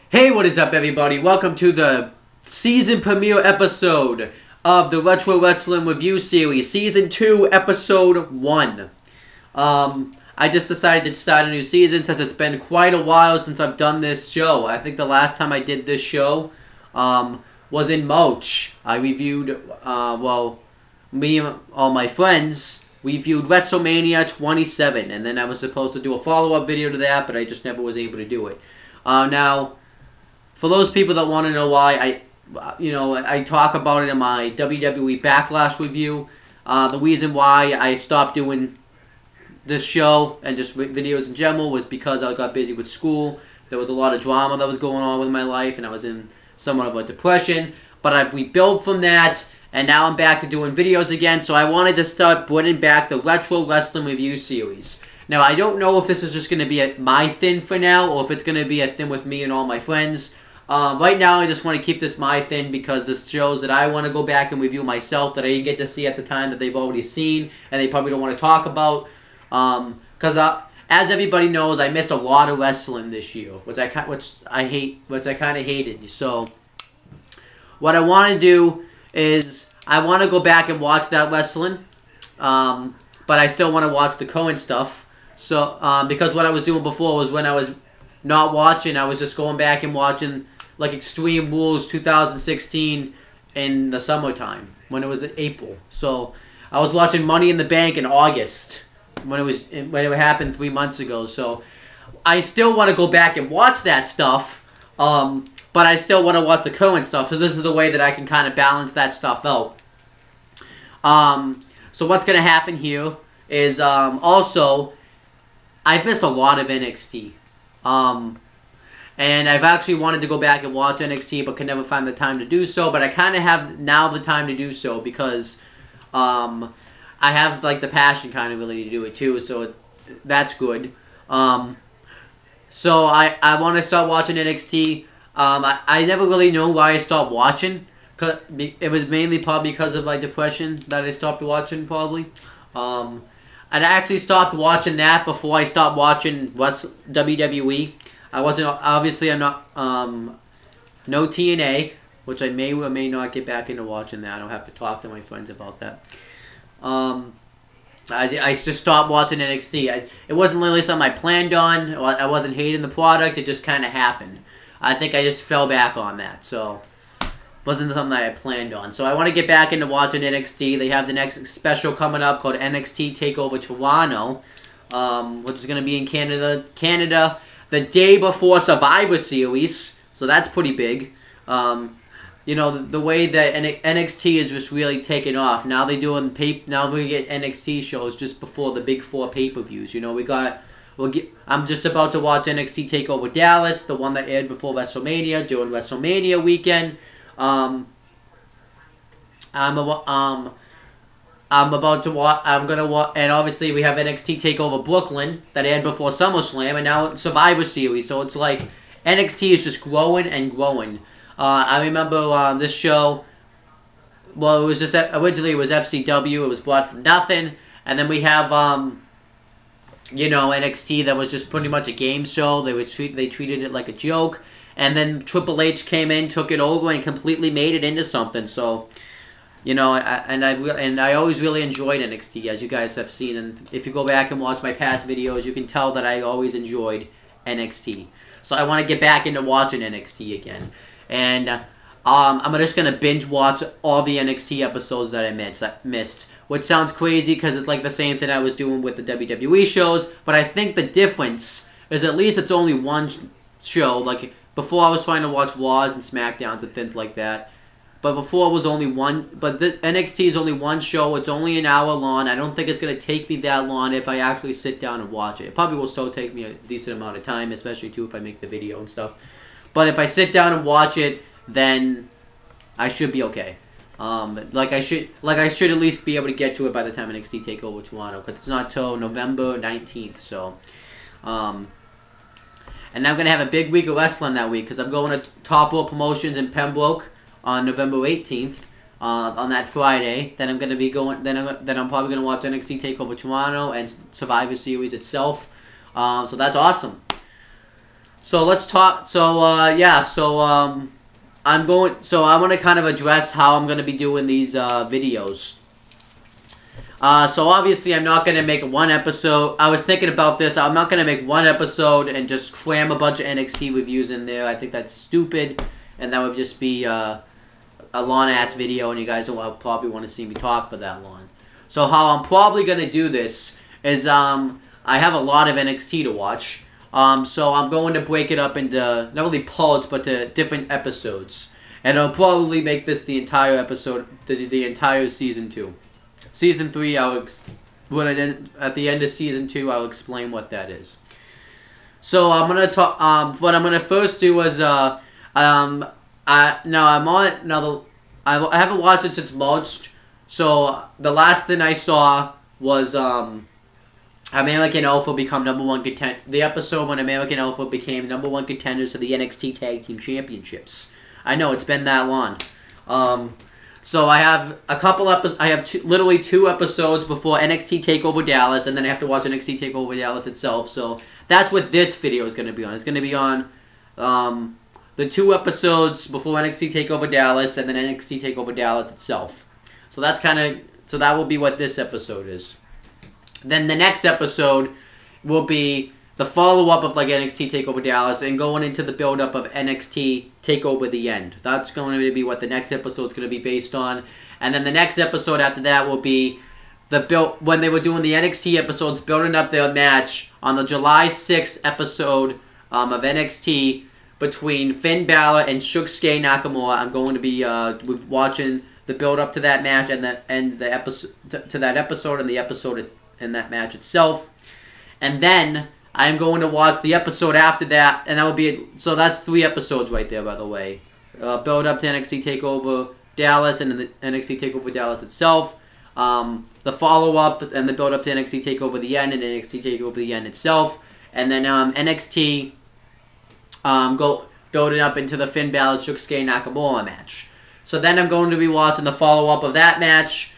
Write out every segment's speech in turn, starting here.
Hey, what is up, everybody? Welcome to the season premiere episode of the Retro Wrestling Review Series, Season 2, Episode 1. I just decided to start a new season since it's been quite a while since I've done this show. I think the last time I did this show was in March. I reviewed, me and all my friends reviewed WrestleMania 27, and then I was supposed to do a follow-up video to that, but I just never was able to do it. Now, for those people that want to know why I talk about it in my WWE Backlash review. The reason why I stopped doing this show and just videos in general was because I got busy with school. There was a lot of drama that was going on with my life, and I was in somewhat of a depression. But I've rebuilt from that, and now I'm back to doing videos again. So I wanted to start bringing back the Retro Wrestling Review Series. Now, I don't know if this is just going to be my thing for now, or if it's going to be a thing with me and all my friends. Right now, I just want to keep this my thing because this shows that I want to go back and review myself that I didn't get to see at the time that they've already seen and they probably don't want to talk about. Because as everybody knows, I missed a lot of wrestling this year, which I kind of hated. So, what I want to do is I want to go back and watch that wrestling, but I still want to watch the current stuff. So, because what I was doing before was when I was not watching, I was just going back and watching like Extreme Rules 2016 in the summertime when it was April. So I was watching Money in the Bank in August when it happened 3 months ago. So I still want to go back and watch that stuff, but I still want to watch the current stuff. So this is the way that I can kind of balance that stuff out. So what's going to happen here is also I've missed a lot of NXT. And I've actually wanted to go back and watch NXT, but could never find the time to do so. But I kind of have now the time to do so because I have like the passion kind of really to do it too. So that's good. So I want to start watching NXT. I never really know why I stopped watching. Cause it was mainly probably because of my depression that I stopped watching probably. And I actually stopped watching that before I stopped watching WWE. I wasn't, obviously I'm not, no TNA, which I may or may not get back into watching that. I don't have to talk to my friends about that. I just stopped watching NXT. It wasn't really something I planned on. I wasn't hating the product. It just kind of happened. I think I just fell back on that, so wasn't something that I planned on. So I want to get back into watching NXT. They have the next special coming up called NXT TakeOver Toronto, which is going to be in Canada the day before Survivor Series. So that's pretty big. You know, the way that NXT is just really taking off. Now they doing now we get NXT shows just before the big 4 pay-per-views. You know, I'm just about to watch NXT TakeOver Dallas, the one that aired before WrestleMania, during WrestleMania weekend. I'm about to watch. I'm gonna watch, and obviously we have NXT TakeOver Brooklyn that aired before SummerSlam, and now it's Survivor Series. So it's like NXT is just growing and growing. I remember this show. Well, it was just originally it was FCW. It was brought from nothing, and then we have you know, NXT that was just pretty much a game show. They treated it like a joke, and then Triple H came in, took it over, and completely made it into something. So. You know, I always really enjoyed NXT, as you guys have seen. And if you go back and watch my past videos, you can tell that I always enjoyed NXT. So I want to get back into watching NXT again. And I'm just going to binge watch all the NXT episodes that I missed. Which sounds crazy because it's like the same thing I was doing with the WWE shows. But I think the difference is at least it's only one show. Like, before I was trying to watch Raws and SmackDowns and things like that. But before it was only one, but the NXT is only one show. It's only an hour long. I don't think it's going to take me that long if I actually sit down and watch it. It probably will still take me a decent amount of time, especially too if I make the video and stuff. But if I sit down and watch it, then I should be okay. Like I should at least be able to get to it by the time NXT TakeOver Toronto, because it's not till November 19th. So, and I'm going to have a big week of wrestling that week because I'm going to Top Rope Promotions in Pembroke on November 18th, on that Friday. Then I'm gonna be going. Then I'm probably gonna watch NXT TakeOver Toronto and Survivor Series itself. So that's awesome. So let's talk. So yeah. So I'm going. So I want to kind of address how I'm going to be doing these videos. So obviously I'm not going to make one episode. I was thinking about this. I'm not going to make one episode and just cram a bunch of NXT reviews in there. I think that's stupid, and that would just be a long-ass video, and you guys will probably want to see me talk for that long. So how I'm probably going to do this is I have a lot of NXT to watch. So I'm going to break it up into not only parts, but to different episodes. And I'll probably make this the entire episode, the entire Season 2. Season 3, at the end of Season 2, I'll explain what that is. So I'm going to talk, what I'm going to first do is, I haven't watched it since March. So the last thing I saw was, American Alpha become #1 contender. The episode when American Alpha became #1 contenders to the NXT Tag Team Championships. I know it's been that long. So I have a couple I have literally 2 episodes before NXT Takeover Dallas, and then I have to watch NXT Takeover Dallas itself. So that's what this video is going to be on. It's going to be on the 2 episodes before NXT Takeover Dallas, and then NXT Takeover Dallas itself. So that's that will be what this episode is. Then the next episode will be the follow-up of like NXT TakeOver Dallas and going into the build-up of NXT TakeOver The End. That's going to be what the next episode is going to be based on. And then the next episode after that will be when they were doing the NXT episodes, building up their match on the July 6th episode of NXT between Finn Balor and Shinsuke Nakamura. I'm going to be watching the build-up to that match and the episode to that episode and the episode in that match itself. And then I'm going to watch the episode after that, and that will be so that's 3 episodes right there, by the way. Build up to NXT TakeOver Dallas and the NXT TakeOver Dallas itself. The follow up and the build up to NXT TakeOver The End and NXT TakeOver The End itself, and then NXT building up into the Finn Balor Shinsuke Nakamura match. So then I'm going to be watching the follow up of that match.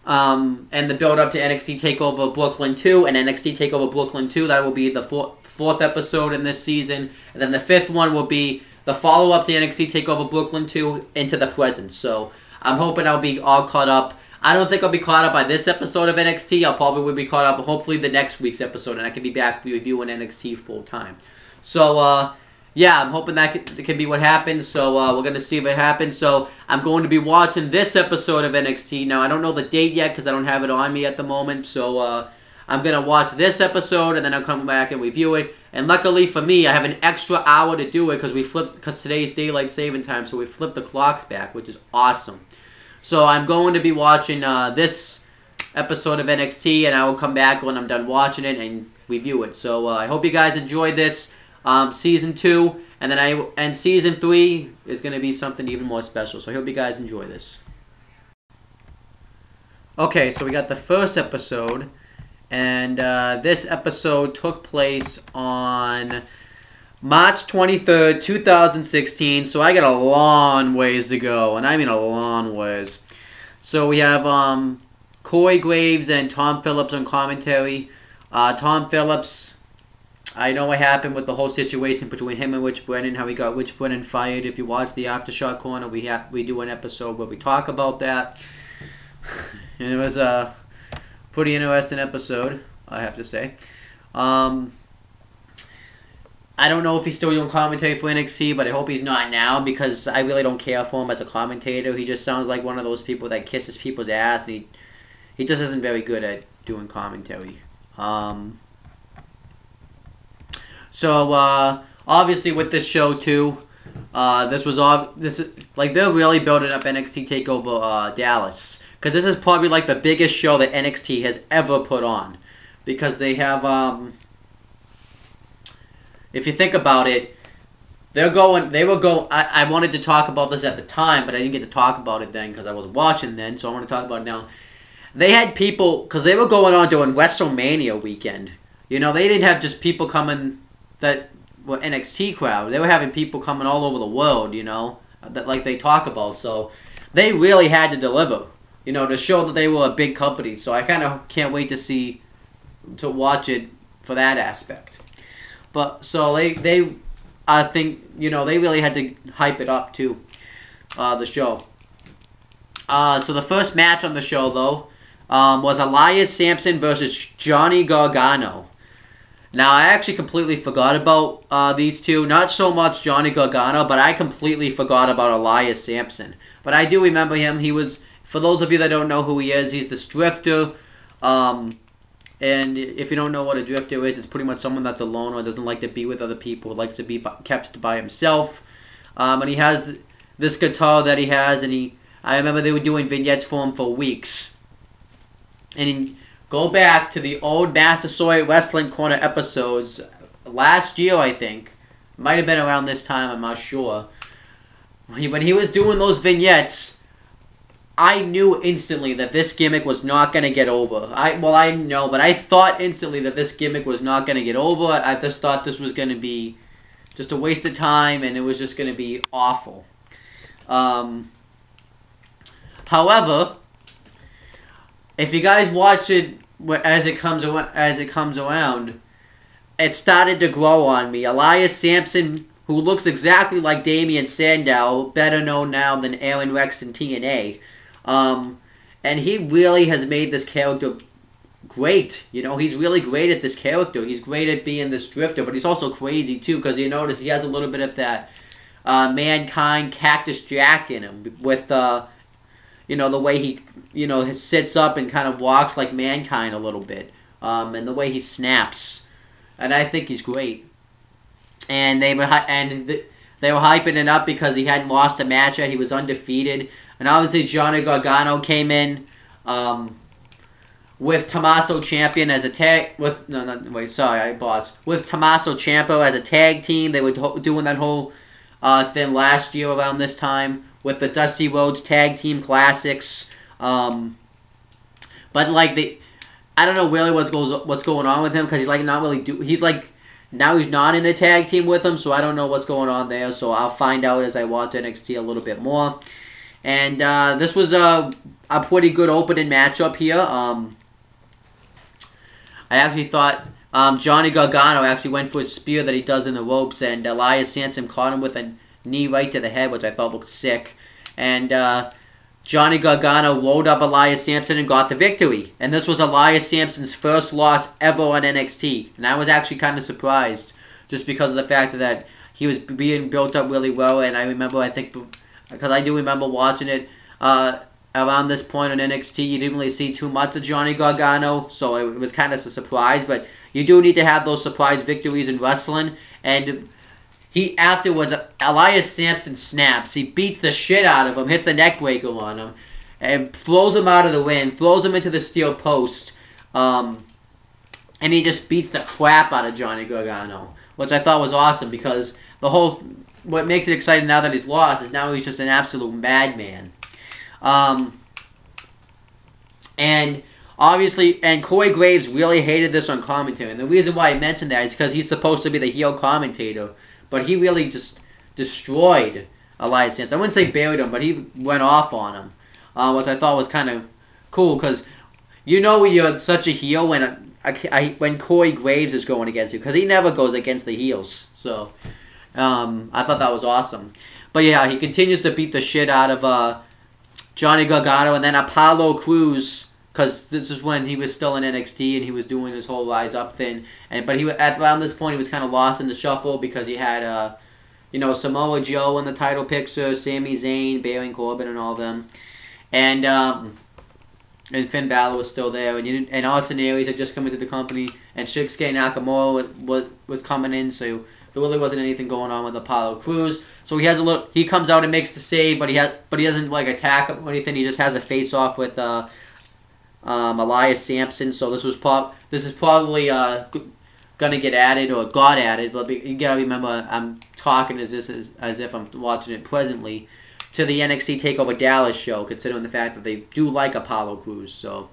And the build up to NXT TakeOver Brooklyn 2 and NXT TakeOver Brooklyn 2. That will be the fourth episode in this season. And then the 5th one will be the follow up to NXT TakeOver Brooklyn 2 into the present. So I'm hoping I'll be all caught up. I don't think I'll be caught up by this episode of NXT. I'll probably be caught up hopefully the next week's episode, and I can be back reviewing NXT full time. So yeah, I'm hoping that can be what happens, so we're going to see if it happens. So I'm going to be watching this episode of NXT. Now, I don't know the date yet because I don't have it on me at the moment, so I'm going to watch this episode, and then I'll come back and review it. And luckily for me, I have an extra hour to do it because today's daylight saving time, so we flipped the clocks back, which is awesome. So I'm going to be watching this episode of NXT, and I will come back when I'm done watching it and review it. So I hope you guys enjoyed this. Season 2, and then Season 3 is going to be something even more special. So I hope you guys enjoy this. Okay, so we got the first episode, and this episode took place on March 23rd, 2016. So I got a long ways to go, and I mean a long ways. So we have Corey Graves and Tom Phillips on commentary. Tom Phillips, I know what happened with the whole situation between him and Rich Brennan, how he got Rich Brennan fired. If you watch the Aftershock Corner, we do an episode where we talk about that. And it was a pretty interesting episode, I have to say. I don't know if he's still doing commentary for NXT, but I hope he's not now because I really don't care for him as a commentator. He just sounds like one of those people that kisses people's ass, and he just isn't very good at doing commentary. So obviously with this show too, they're really building up NXT TakeOver Dallas because this is probably like the biggest show that NXT has ever put on because they have if you think about it, I wanted to talk about this at the time, but I didn't get to talk about it then because I was watching then, so I want to talk about it now. They had people because they were going on doing WrestleMania weekend. You know, they didn't have just people coming that were NXT crowd. They were having people coming all over the world, you know, that like they talk about. So they really had to deliver, you know, to show that they were a big company. So I kind of can't wait to watch it for that aspect. But so they I think they really had to hype it up too, the show. So the first match on the show though was Elias Sampson versus Johnny Gargano. Now I actually completely forgot about these two. Not so much Johnny Gargano, but I completely forgot about Elias Sampson. But I do remember him. He was, for those of you that don't know who he is, he's this drifter. And if you don't know what a drifter is, it's pretty much someone that's alone or doesn't like to be with other people, likes to be kept by himself. And he has this guitar that he has, and I remember they were doing vignettes for him for weeks. And go back to the old Massasoit Wrestling Corner episodes last year, I think. Might have been around this time, I'm not sure. When he was doing those vignettes, I knew instantly that this gimmick was not going to get over. I know, but I thought instantly that this gimmick was not going to get over. I just thought this was going to be just a waste of time, and it was just going to be awful. However, if you guys watch it as it comes around, it started to grow on me. Elias Sampson, who looks exactly like Damian Sandow, better known now than Aaron Rex in TNA. And he really has made this character great. He's really great at this character. He's great at being this drifter, but he's also crazy too, because you notice he has a little bit of that Mankind Cactus Jack in him with the way he sits up and kind of walks like Mankind a little bit, and the way he snaps, and I think he's great. And they were hyping it up because he hadn't lost a match yet. He was undefeated. And obviously Johnny Gargano came in with Tommaso Ciampa as a tag with Tommaso Ciampa as a tag team. They were doing that whole thing last year around this time with the Dusty Rhodes Tag Team Classics. But I don't know really what's going on with him, because he's like not really now he's not in a tag team with him, so I don't know what's going on there. So I'll find out as I watch NXT a little bit more. And this was a pretty good opening matchup here. I actually thought Johnny Gargano actually went for a spear that he does in the ropes, and Elias Sampson caught him with a knee right to the head, which I thought looked sick. And Johnny Gargano rolled up Elias Sampson and got the victory. And this was Elias Sampson's first loss ever on NXT. And I was actually kind of surprised, just because of the fact that he was being built up really well. And I remember, because I do remember watching it around this point on NXT, you didn't really see too much of Johnny Gargano, so it was kind of a surprise. But you do need to have those surprise victories in wrestling. And afterwards, Elias Sampson snaps. He beats the shit out of him, hits the neckbreaker on him, and throws him out of the ring, throws him into the steel post, and he just beats the crap out of Johnny Gargano, which I thought was awesome, because what makes it exciting now that he's lost is now he's just an absolute madman. And obviously, Corey Graves really hated this on commentary, and the reason why I mentioned that is because he's supposed to be the heel commentator, but he really just destroyed Elias Sampson. I wouldn't say buried him, but he went off on him, which I thought was kind of cool, because when you're such a heel when Corey Graves is going against you, because he never goes against the heels. So I thought that was awesome. But yeah, he continues to beat the shit out of Johnny Gargano, and then Apollo Crews, because this is when he was still in NXT and he was doing his whole rise up thing. But around this point he was kind of lost in the shuffle, because he had Samoa Joe in the title picture, Sami Zayn, Baron Corbin, and all of them, and Finn Balor was still there, and Austin Aries had just come into the company, and Shinsuke Nakamura was coming in, so there really wasn't anything going on with Apollo Crews. So he comes out and makes the save, but he doesn't attack him or anything. He just has a face off with Elias Sampson. So this is probably gonna get added or got added. But you gotta remember, I'm talking as if I'm watching it presently, to the NXT TakeOver Dallas show, considering the fact that they do like Apollo Crews. So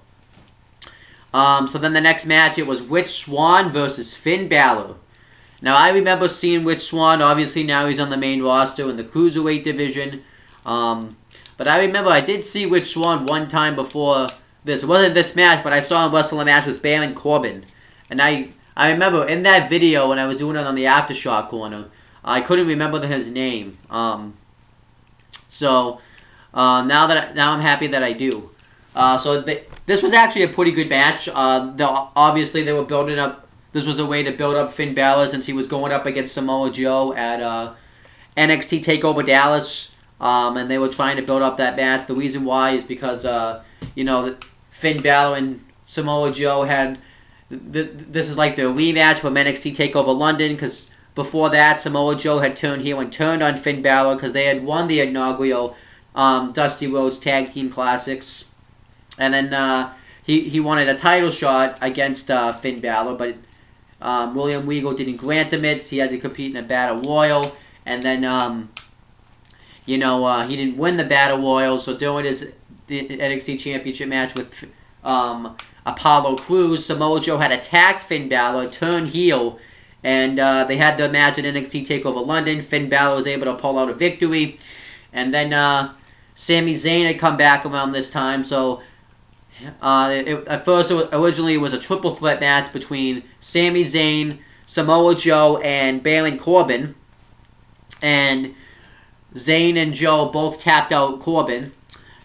then the next match, it was Rich Swann versus Finn Balor. Now, I remember seeing Rich Swann. Obviously, now he's on the main roster in the Cruiserweight division. But I remember I did see Rich Swann one time before this. It wasn't this match, but I saw him wrestle a match with Baron Corbin. And I I remember in that video when I was doing it on the Aftershock corner, I couldn't remember his name. So now I'm happy that I do. This was actually a pretty good match. Obviously they were building up. This was a way to build up Finn Balor since he was going up against Samoa Joe at NXT TakeOver Dallas, and they were trying to build up that match. The reason why is because Finn Balor and Samoa Joe had this is like their rematch from NXT TakeOver London, because before that Samoa Joe had turned heel and turned on Finn Balor because they had won the inaugural Dusty Rhodes Tag Team Classics, and then he wanted a title shot against Finn Balor, but William Regal didn't grant him it. He had to compete in a Battle Royal, and then he didn't win the Battle Royal. So during the NXT Championship match with Apollo Crews, Samoa Joe had attacked Finn Balor, turned heel, and they had the match at NXT TakeOver London. Finn Balor was able to pull out a victory, and then Sami Zayn had come back around this time. So at first, originally it was a triple threat match between Sami Zayn, Samoa Joe, and Baron Corbin, and Zayn and Joe both tapped out Corbin.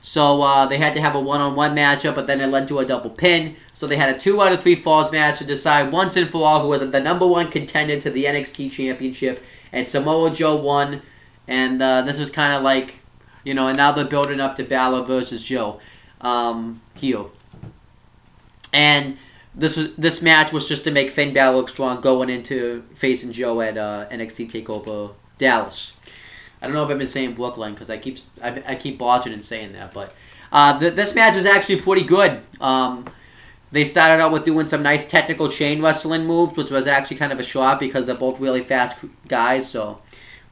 So they had to have a one-on-one matchup, but then it led to a double pin. So they had a 2 out of 3 falls match to decide once and for all who was the #1 contender to the NXT Championship. And Samoa Joe won. And this was kind of like, and now they're building up to Balor versus Joe heel. And this match was just to make Finn Balor look strong going into facing Joe at NXT TakeOver Dallas. I don't know if I've been saying Brooklyn because I keep botching and saying that, but this match was actually pretty good. They started out with doing some nice technical chain wrestling moves, which was actually kind of a shock because they're both really fast guys. So,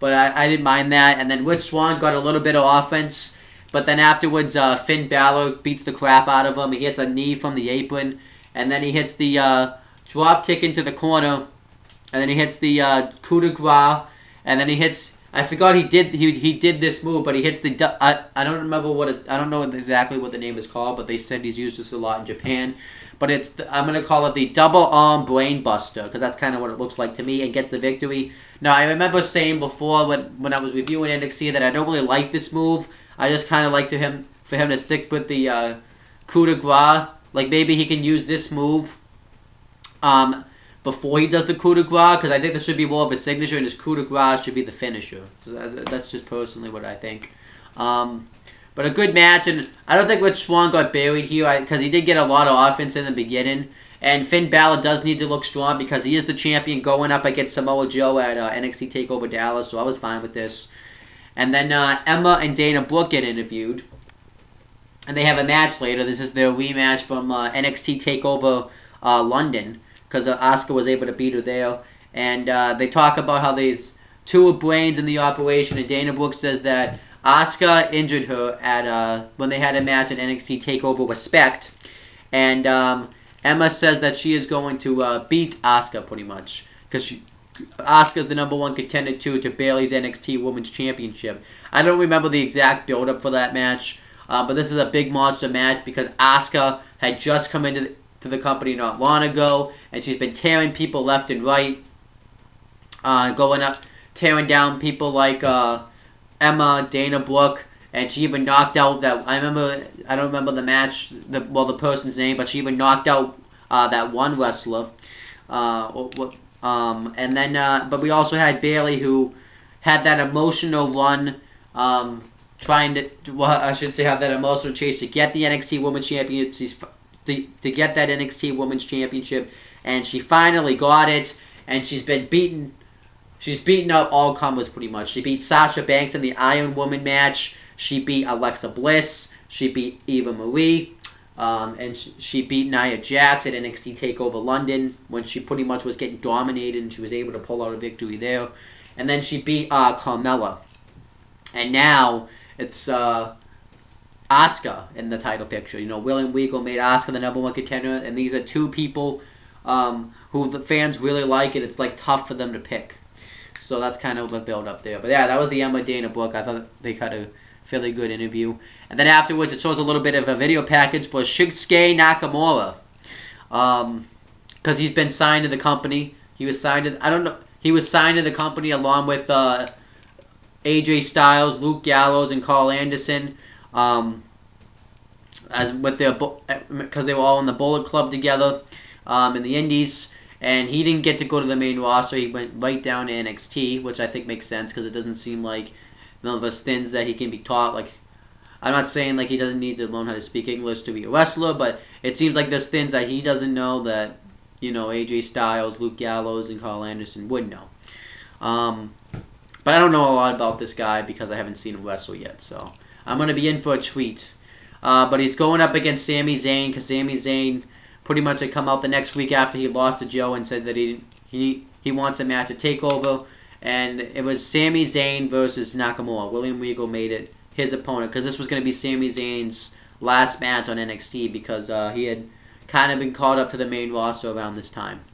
but I didn't mind that. And then Rich Swann got a little bit of offense, but then afterwards Finn Balor beats the crap out of him. He hits a knee from the apron, and then he hits the drop kick into the corner, and then he hits the coup de grace, and then he hits. I forgot he did this move, but he hits the I don't remember I don't know exactly what the name is called, but they said he's used this a lot in Japan. But I'm gonna call it the double arm brain buster because that's kind of what it looks like to me, and gets the victory. Now I remember saying before when I was reviewing NXT that I don't really like this move. I just kind of like for him to stick with the coup de grace. Like maybe he can use this move before he does the coup de grace, because I think this should be more of a signature, and his coup de grace should be the finisher. So that's just personally what I think. But a good match, and I don't think Rich Swann got buried here, because he did get a lot of offense in the beginning. And Finn Balor does need to look strong, because he is the champion going up against Samoa Joe at NXT TakeOver Dallas, so I was fine with this. And then Emma and Dana Brooke get interviewed, and they have a match later. This is their rematch from NXT TakeOver London, because Asuka was able to beat her there. And they talk about how there's 2 brains in the operation, and Dana Brooke says that Asuka injured her at when they had a match at NXT TakeOver Respect. And Emma says that she is going to beat Asuka pretty much, because Asuka's the #1 contender to Bayley's NXT Women's Championship. I don't remember the exact build-up for that match, but this is a big monster match because Asuka had just come into the company not long ago, and she's been tearing people left and right, tearing down people like Emma, Dana Brooke, and she even knocked out that, I don't remember the match, the person's name, but she even knocked out that one wrestler. And then, but we also had Bayley, who had that emotional run, trying to, I should say, have that emotional chase to get the NXT Women's Championship, to get that NXT Women's Championship, and she finally got it, and she's beaten up all comers pretty much. She beat Sasha Banks in the Iron Woman match. She beat Alexa Bliss. She beat Eva Marie. And she beat Nia Jax at NXT TakeOver London when she pretty much was getting dominated, and she was able to pull out a victory there. And then she beat Carmella. And now it's Asuka in the title picture. William Regal made Asuka the #1 contender, and these are 2 people who the fans really like, and it's like tough for them to pick. So that's kind of the build up there. But yeah, that was the Emma Dana Brooke. I thought they had a fairly good interview. And then afterwards, it shows a little bit of a video package for Shinsuke Nakamura. because he's been signed to the company. He was signed to, I don't know, he was signed to the company along with AJ Styles, Luke Gallows, and Carl Anderson, as with their, because they were all in the Bullet Club together in the Indies. And he didn't get to go to the main roster. He went right down to NXT, which I think makes sense because it doesn't seem like none of those things that he can be taught. Like, I'm not saying like he doesn't need to learn how to speak English to be a wrestler, but it seems like there's things that he doesn't know that, you know, AJ Styles, Luke Gallows, and Carl Anderson would know. But I don't know a lot about this guy because I haven't seen him wrestle yet, so I'm going to be in for a treat. But he's going up against Sami Zayn because Sami Zayn pretty much had come out the next week after he lost to Joe and said that he wants a match at TakeOver. And it was Sami Zayn versus Nakamura. William Regal made it his opponent because this was going to be Sami Zayn's last match on NXT because he had kind of been called up to the main roster around this time.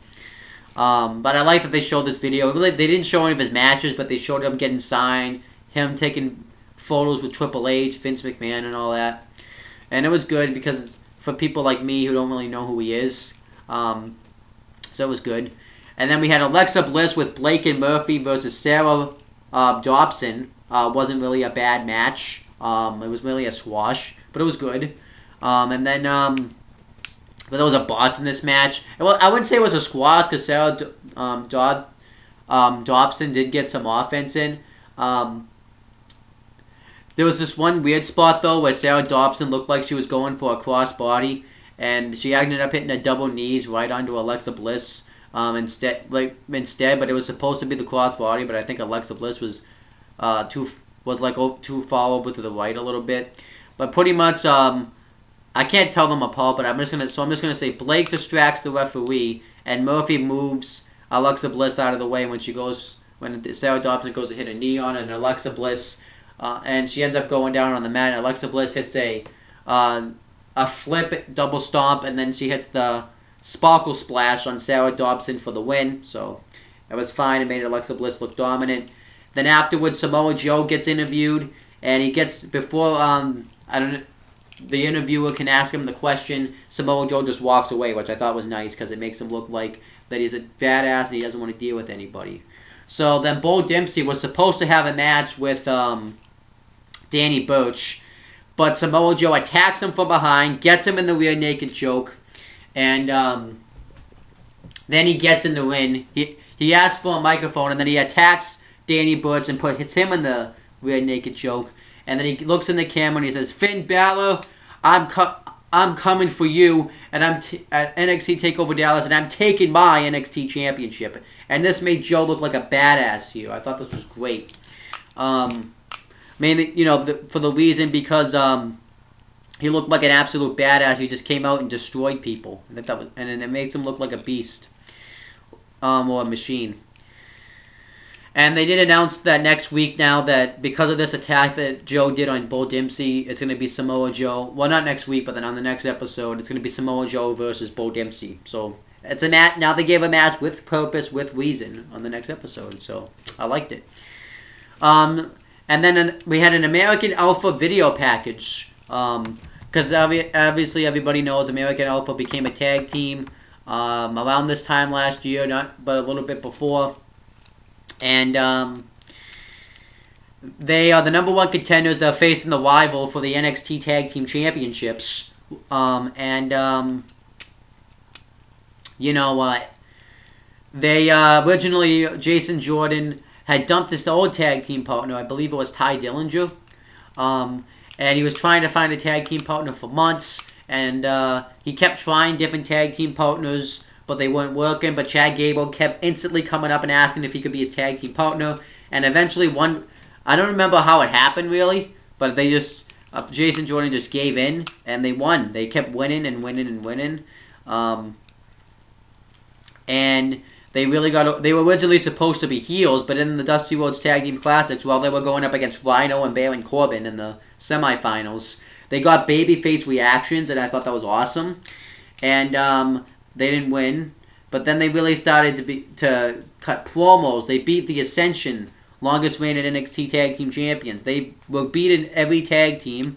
But I like that they showed this video. They didn't show any of his matches, but they showed him getting signed, him taking photos with Triple H, Vince McMahon, and all that. And it was good because it's for people like me who don't really know who he is. So it was good. And then we had Alexa Bliss with Blake and Murphy versus Sarah Dobson. Wasn't really a bad match. It was really a squash, but it was good. And then but there was a bot in this match. Well, I wouldn't say it was a squash because Sarah Dobson did get some offense in. There was this one weird spot, though, where Sarah Dobson looked like she was going for a crossbody, and she ended up hitting a double knees right onto Alexa Bliss instead. But it was supposed to be the crossbody, but I think Alexa Bliss was too far over to the right a little bit. But pretty much, I can't tell them apart, but I'm just gonna say Blake distracts the referee, and Murphy moves Alexa Bliss out of the way when Sarah Dobson goes to hit a knee on it, and Alexa Bliss. And she ends up going down on the mat. Alexa Bliss hits a flip double stomp, and then she hits the sparkle splash on Sarah Dobson for the win. So it was fine. It made Alexa Bliss look dominant. Then afterwards, Samoa Joe gets interviewed, and he gets before the interviewer can ask him the question. Samoa Joe just walks away, which I thought was nice because it makes him look like that he's a badass and he doesn't want to deal with anybody. So then Bo Dempsey was supposed to have a match with Danny Burch, but Samoa Joe attacks him from behind, gets him in the rear naked choke, and then he gets in the ring. He asks for a microphone, and then he attacks Danny Burch and hits him in the rear naked choke. And then he looks in the camera and he says, "Finn Balor, I'm coming for you, and I'm at NXT TakeOver Dallas, and I'm taking my NXT Championship." And this made Joe look like a badass here. I thought this was great. Mainly, you know, for the reason because he looked like an absolute badass. He just came out and destroyed people, and it makes him look like a beast or a machine. And they did announce that next week now that because of this attack that Joe did on Bo Dempsey, it's going to be Samoa Joe. Well, not next week, but then on the next episode, it's going to be Samoa Joe versus Bo Dempsey. So it's a match. Now they gave a match with purpose, with reason on the next episode. So I liked it. And then we had an American Alpha video package. Because obviously everybody knows American Alpha became a tag team around this time last year, but a little bit before. And they are the #1 contenders. They're facing the rival for the NXT Tag Team Championships. You know what? They originally, Jason Jordan had dumped his old tag team partner. I believe it was Ty Dillinger. And he was trying to find a tag team partner for months. And he kept trying different tag team partners, but they weren't working. But Chad Gable kept instantly coming up and asking if he could be his tag team partner. And eventually I don't remember how it happened really, but they just, Jason Jordan just gave in, and they won. They kept winning and winning and winning. And they were originally supposed to be heels, but in the Dusty Rhodes Tag Team Classics, while they were going up against Rhino and Baron Corbin in the semifinals, they got babyface reactions, and I thought that was awesome. And they didn't win, but then they really started to cut promos. They beat the Ascension, longest reigning NXT Tag Team Champions. They were beating every tag team,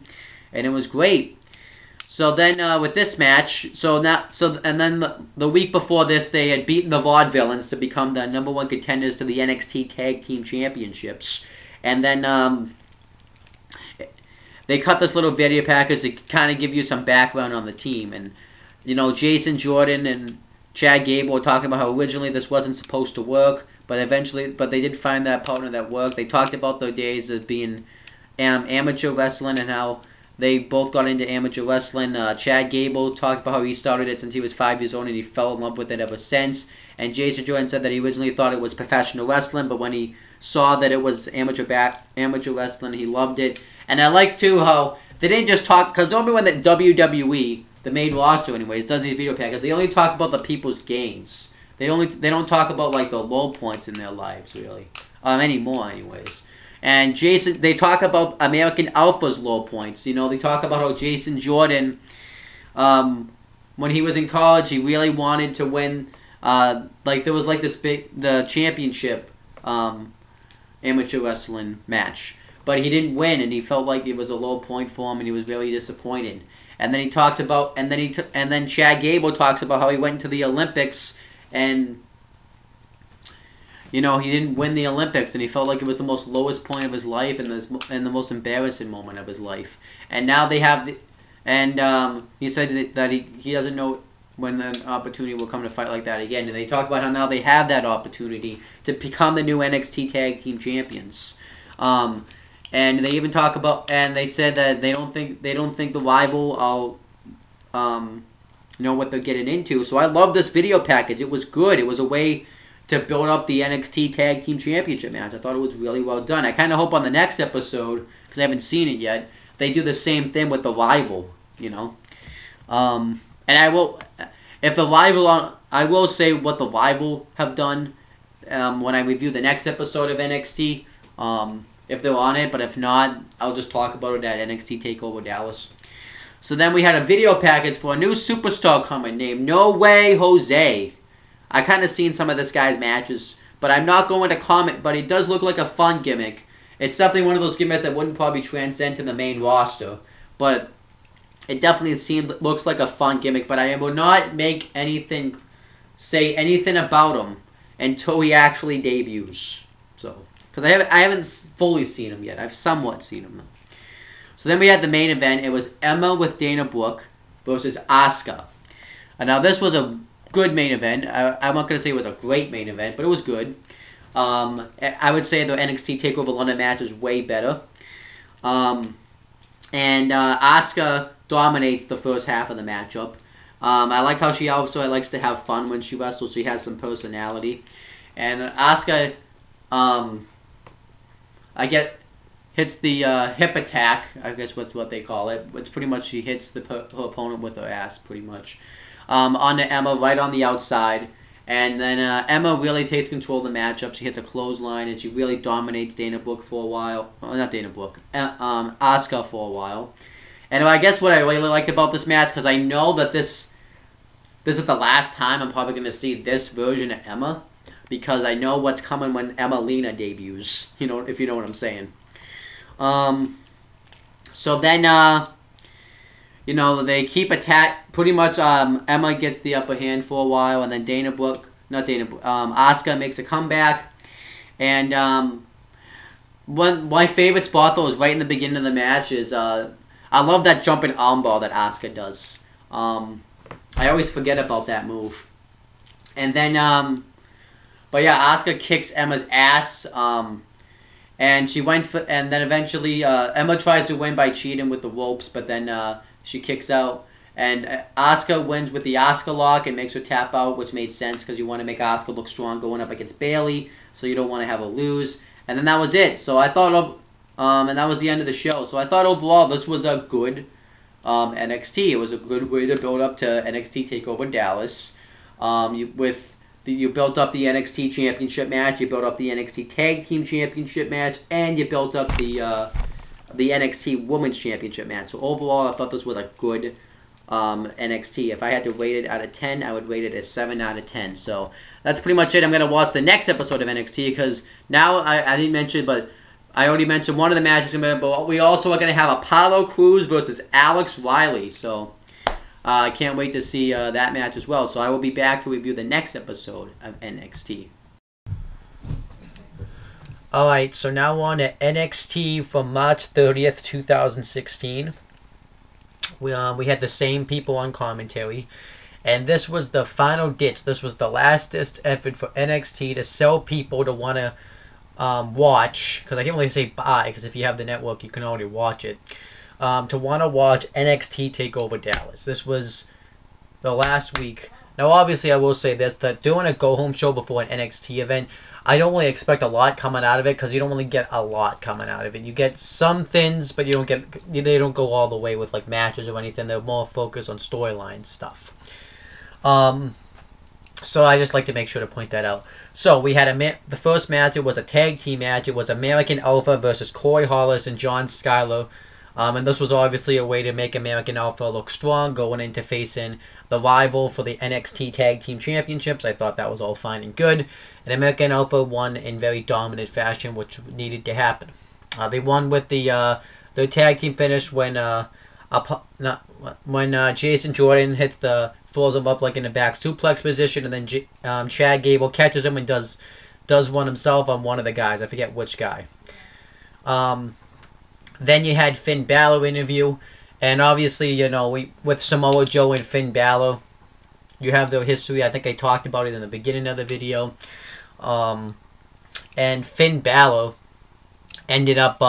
and it was great. So then with this match, and then the week before this, they had beaten the Vaudevillains to become the #1 contenders to the NXT Tag Team Championships. And then they cut this little video package to kind of give you some background on the team. And, you know, Jason Jordan and Chad Gable were talking about how originally this wasn't supposed to work, but they did find that partner that worked. They talked about their days of being amateur wrestling and how they both got into amateur wrestling. Chad Gable talked about how he started it since he was 5 years old and he fell in love with it ever since. And Jason Jordan said that he originally thought it was professional wrestling, but when he saw that it was amateur wrestling, he loved it. And I like, too, how they didn't just talk, because normally when the WWE, the main roster anyways, does these video packages, they only talk about the people's gains. They don't talk about, like, the low points in their lives, really. Anymore, anyways. And they talk about American Alpha's low points. You know, they talk about how Jason Jordan, when he was in college, he really wanted to win. There was like the championship amateur wrestling match, but he didn't win, and he felt like it was a low point for him, and he was really disappointed. And then he talks about, and then Chad Gable talks about how he went to the Olympics and, you know, he didn't win the Olympics, and he felt like it was the most lowest point of his life and the most embarrassing moment of his life. And now they have he said that he doesn't know when an opportunity will come to fight like that again. And they talk about how now they have that opportunity to become the new NXT Tag Team Champions. And they even talk about, and they said that they don't think the rival know what they're getting into. So I love this video package. It was good. It was a way to build up the NXT Tag Team Championship match. I thought it was really well done. I kind of hope on the next episode, because I haven't seen it yet, they do the same thing with the rival, you know. And I will say what the rival have done when I review the next episode of NXT, if they're on it. But if not, I'll just talk about it at NXT TakeOver Dallas. So then we had a video package for a new superstar coming named No Way Jose. I kind of seen some of this guy's matches, but I'm not going to comment, but it does look like a fun gimmick. It's definitely one of those gimmicks that wouldn't probably transcend to the main roster, but it definitely looks like a fun gimmick, but I will not say anything about him until he actually debuts. So, because I haven't fully seen him yet. I've somewhat seen him. So then we had the main event. It was Emma with Dana Brooke versus Asuka. And now this was a good main event. I'm not going to say it was a great main event, but it was good. I would say the NXT TakeOver London match is way better. And Asuka dominates the first half of the matchup. I like how she also likes to have fun when she wrestles. She has some personality. And Asuka, hits the hip attack. I guess that's what they call it. It's pretty much she hits her opponent with her ass, pretty much. Onto Emma right on the outside. And then Emma really takes control of the matchup. She hits a clothesline, and she really dominates Dana Brooke for a while. Well, not Dana Brooke. Asuka for a while. And I guess what I really like about this match, because I know that this is the last time I'm probably going to see this version of Emma, because I know what's coming when Emma Lena debuts, you know, if you know what I'm saying. So then, you know, they keep pretty much, Emma gets the upper hand for a while, and then Asuka makes a comeback. And, one of my favorite spot, though, is right in the beginning of the match is, I love that jumping armbar that Asuka does. I always forget about that move. And then, but yeah, Asuka kicks Emma's ass, and then eventually, Emma tries to win by cheating with the ropes, but then, she kicks out, and Asuka wins with the Asuka lock and makes her tap out, which made sense because you want to make Asuka look strong going up against Bayley, so you don't want to have her lose. And then that was it. So I thought and that was the end of the show. So I thought overall this was a good NXT. It was a good way to build up to NXT TakeOver Dallas. You built up the NXT Championship match, you built up the NXT Tag Team Championship match, and you built up the NXT Women's Championship match. So overall, I thought this was a good NXT. If I had to rate it out of 10, I would rate it as 7 out of 10. So that's pretty much it. I'm going to watch the next episode of NXT because now I didn't mention, but I already mentioned one of the matches. But we also are going to have Apollo Crews versus Alex Riley. So I can't wait to see that match as well. So I will be back to review the next episode of NXT. Alright, so now on to NXT from March 30th, 2016. We had the same people on commentary. And this was the final ditch. This was the last effort for NXT to sell people to want to watch. Because I can't really say buy, because if you have the network, you can already watch it. To want to watch NXT TakeOver Dallas. This was the last week. Now, obviously, I will say this, that doing a go-home show before an NXT event, I don't really expect a lot coming out of it, because you don't really get a lot coming out of it. You get some things, but they don't go all the way with like matches or anything. They're more focused on storyline stuff. So I just like to make sure to point that out. So we had the first match. It was a tag team match. It was American Alpha versus Corey Hollis and John Skyler. And this was obviously a way to make American Alpha look strong going into facing the rival for the NXT Tag Team Championships. I thought that was all fine and good. And American Alpha won in very dominant fashion, which needed to happen. They won with their tag team finish when Jason Jordan throws him up like in the back suplex position, and then Chad Gable catches him and does one himself on one of the guys. I forget which guy. Then you had Finn Balor interview, and obviously, with Samoa Joe and Finn Balor, you have their history. I think I talked about it in the beginning of the video. And Finn Balor ended up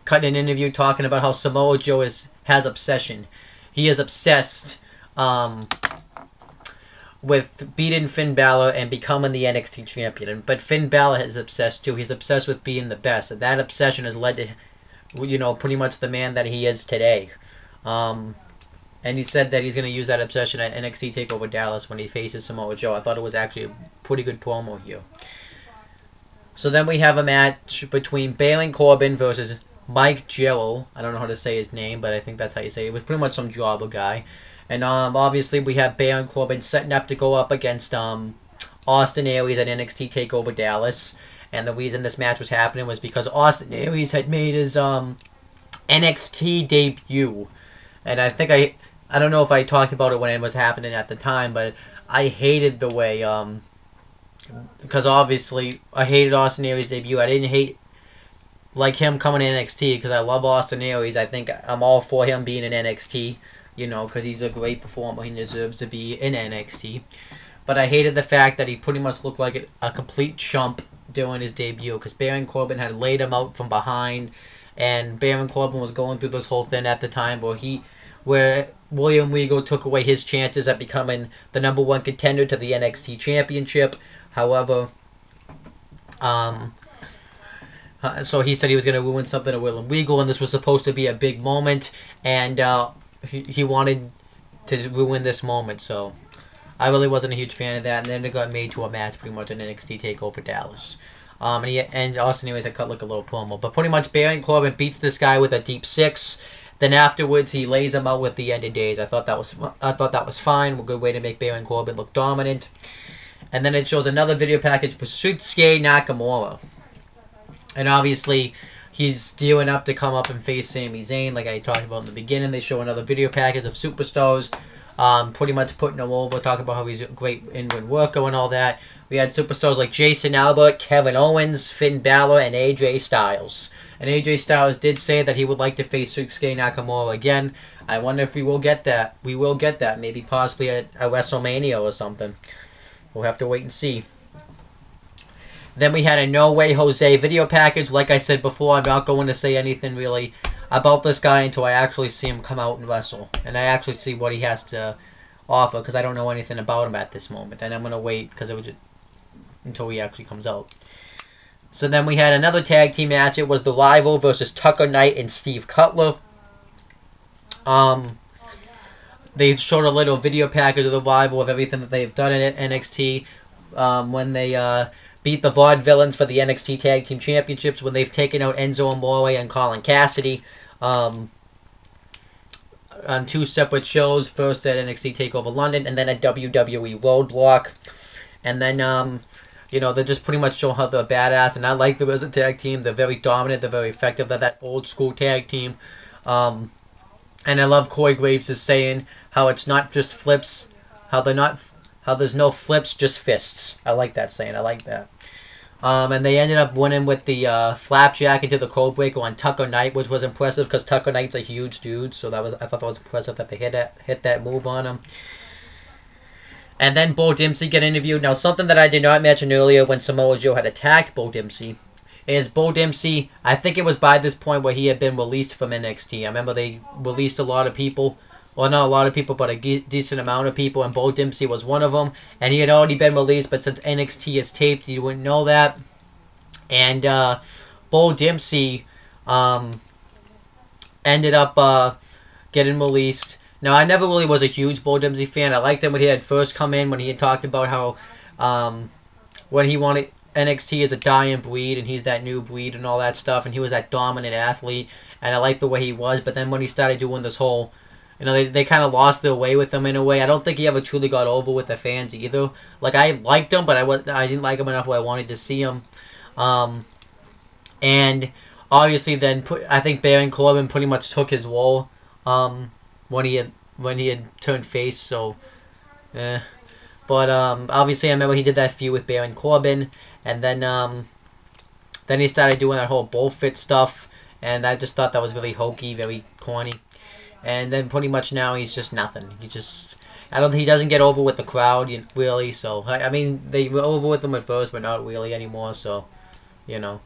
cutting an interview talking about how Samoa Joe has obsession. He is obsessed with beating Finn Balor and becoming the NXT champion. But Finn Balor is obsessed too. He's obsessed with being the best. And that obsession has led to, pretty much the man that he is today. And he said that he's going to use that obsession at NXT TakeOver Dallas when he faces Samoa Joe. I thought it was actually a pretty good promo here. So then we have a match between Baron Corbin versus Mike Jarrell. I don't know how to say his name, but I think that's how you say it. It was pretty much some jobber guy. And obviously we have Baron Corbin setting up to go up against Austin Aries at NXT TakeOver Dallas. And the reason this match was happening was because Austin Aries had made his NXT debut. And I think I don't know if I talked about it when it was happening at the time, but I hated the way, because obviously I hated Austin Aries' debut. I didn't hate like him coming to NXT because I love Austin Aries. I think I'm all for him being in NXT, because he's a great performer. He deserves to be in NXT. But I hated the fact that he pretty much looked like a complete chump during his debut, because Baron Corbin had laid him out from behind, and Baron Corbin was going through this whole thing at the time where William Regal took away his chances at becoming the #1 contender to the NXT Championship. However, so he said he was going to ruin something to William Regal, and this was supposed to be a big moment, and he wanted to ruin this moment, so I really wasn't a huge fan of that, and then it got made to a match pretty much on NXT TakeOver Dallas. And Austin Aries had cut like a little promo. But pretty much Baron Corbin beats this guy with a deep 6. Then afterwards he lays him out with the End of Days. I thought that was fine. A good way to make Baron Corbin look dominant. And then it shows another video package for Shinsuke Nakamura. And obviously he's gearing up to come up and face Sami Zayn, like I talked about in the beginning. They show another video package of superstars, pretty much putting him over, talking about how he's a great in-ring worker and all that. We had superstars like Jason Albert, Kevin Owens, Finn Balor, and AJ Styles. And AJ Styles did say that he would like to face Shinsuke Nakamura again. I wonder if we will get that. We will get that, maybe possibly at WrestleMania or something. We'll have to wait and see. Then we had a No Way Jose video package. Like I said before, I'm not going to say anything really about this guy until I actually see him come out and wrestle. And I actually see what he has to offer, because I don't know anything about him at this moment. And I'm going to wait because it was just until he actually comes out. So then we had another tag team match. It was The Rival versus Tucker Knight and Steve Cutler. They showed a little video package of The Rival of everything that they've done in NXT. When they beat the Vaudevillains for the NXT Tag Team Championships, when they've taken out Enzo Amore and Colin Cassidy on 2 separate shows. First at NXT TakeOver London, and then at WWE Roadblock. And then, they're just pretty much showing how they're badass, and I like them as a tag team. They're very dominant, they're very effective. They're that old school tag team. And I love Corey Graves is saying how it's not just flips, how there's no flips, just fists. I like that saying. I like that. And they ended up winning with the flapjack into the code breaker on Tucker Knight, which was impressive because Tucker Knight's a huge dude. So I thought that was impressive that they hit that move on him. And then Bo Dempsey got interviewed. Now, something that I did not mention earlier when Samoa Joe had attacked Bo Dempsey is Bo Dempsey, I think it was by this point where he had been released from NXT. I remember they released a lot of people. Well, not a lot of people, but a decent amount of people, and Bo Dempsey was one of them. And he had already been released, but since NXT is taped, you wouldn't know that. And Bo Dempsey ended up getting released. Now, I never really was a huge Bo Dempsey fan. I liked him when he had first come in, when he had talked about how when he wanted NXT as a dying breed, and he's that new breed and all that stuff, and he was that dominant athlete, and I liked the way he was. But then when he started doing this whole, you know, they kind of lost their way with him in a way. I don't think he ever truly got over with the fans either. Like, I liked him, but I didn't like him enough where I wanted to see him. And obviously then I think Baron Corbin pretty much took his role when he had turned face. So, but obviously I remember he did that feud with Baron Corbin, and then he started doing that whole bullfit stuff, and I just thought that was really hokey, very corny. And then pretty much now he's just nothing. He doesn't get over with the crowd really. So I mean, they were over with him at first, but not really anymore. So, you know.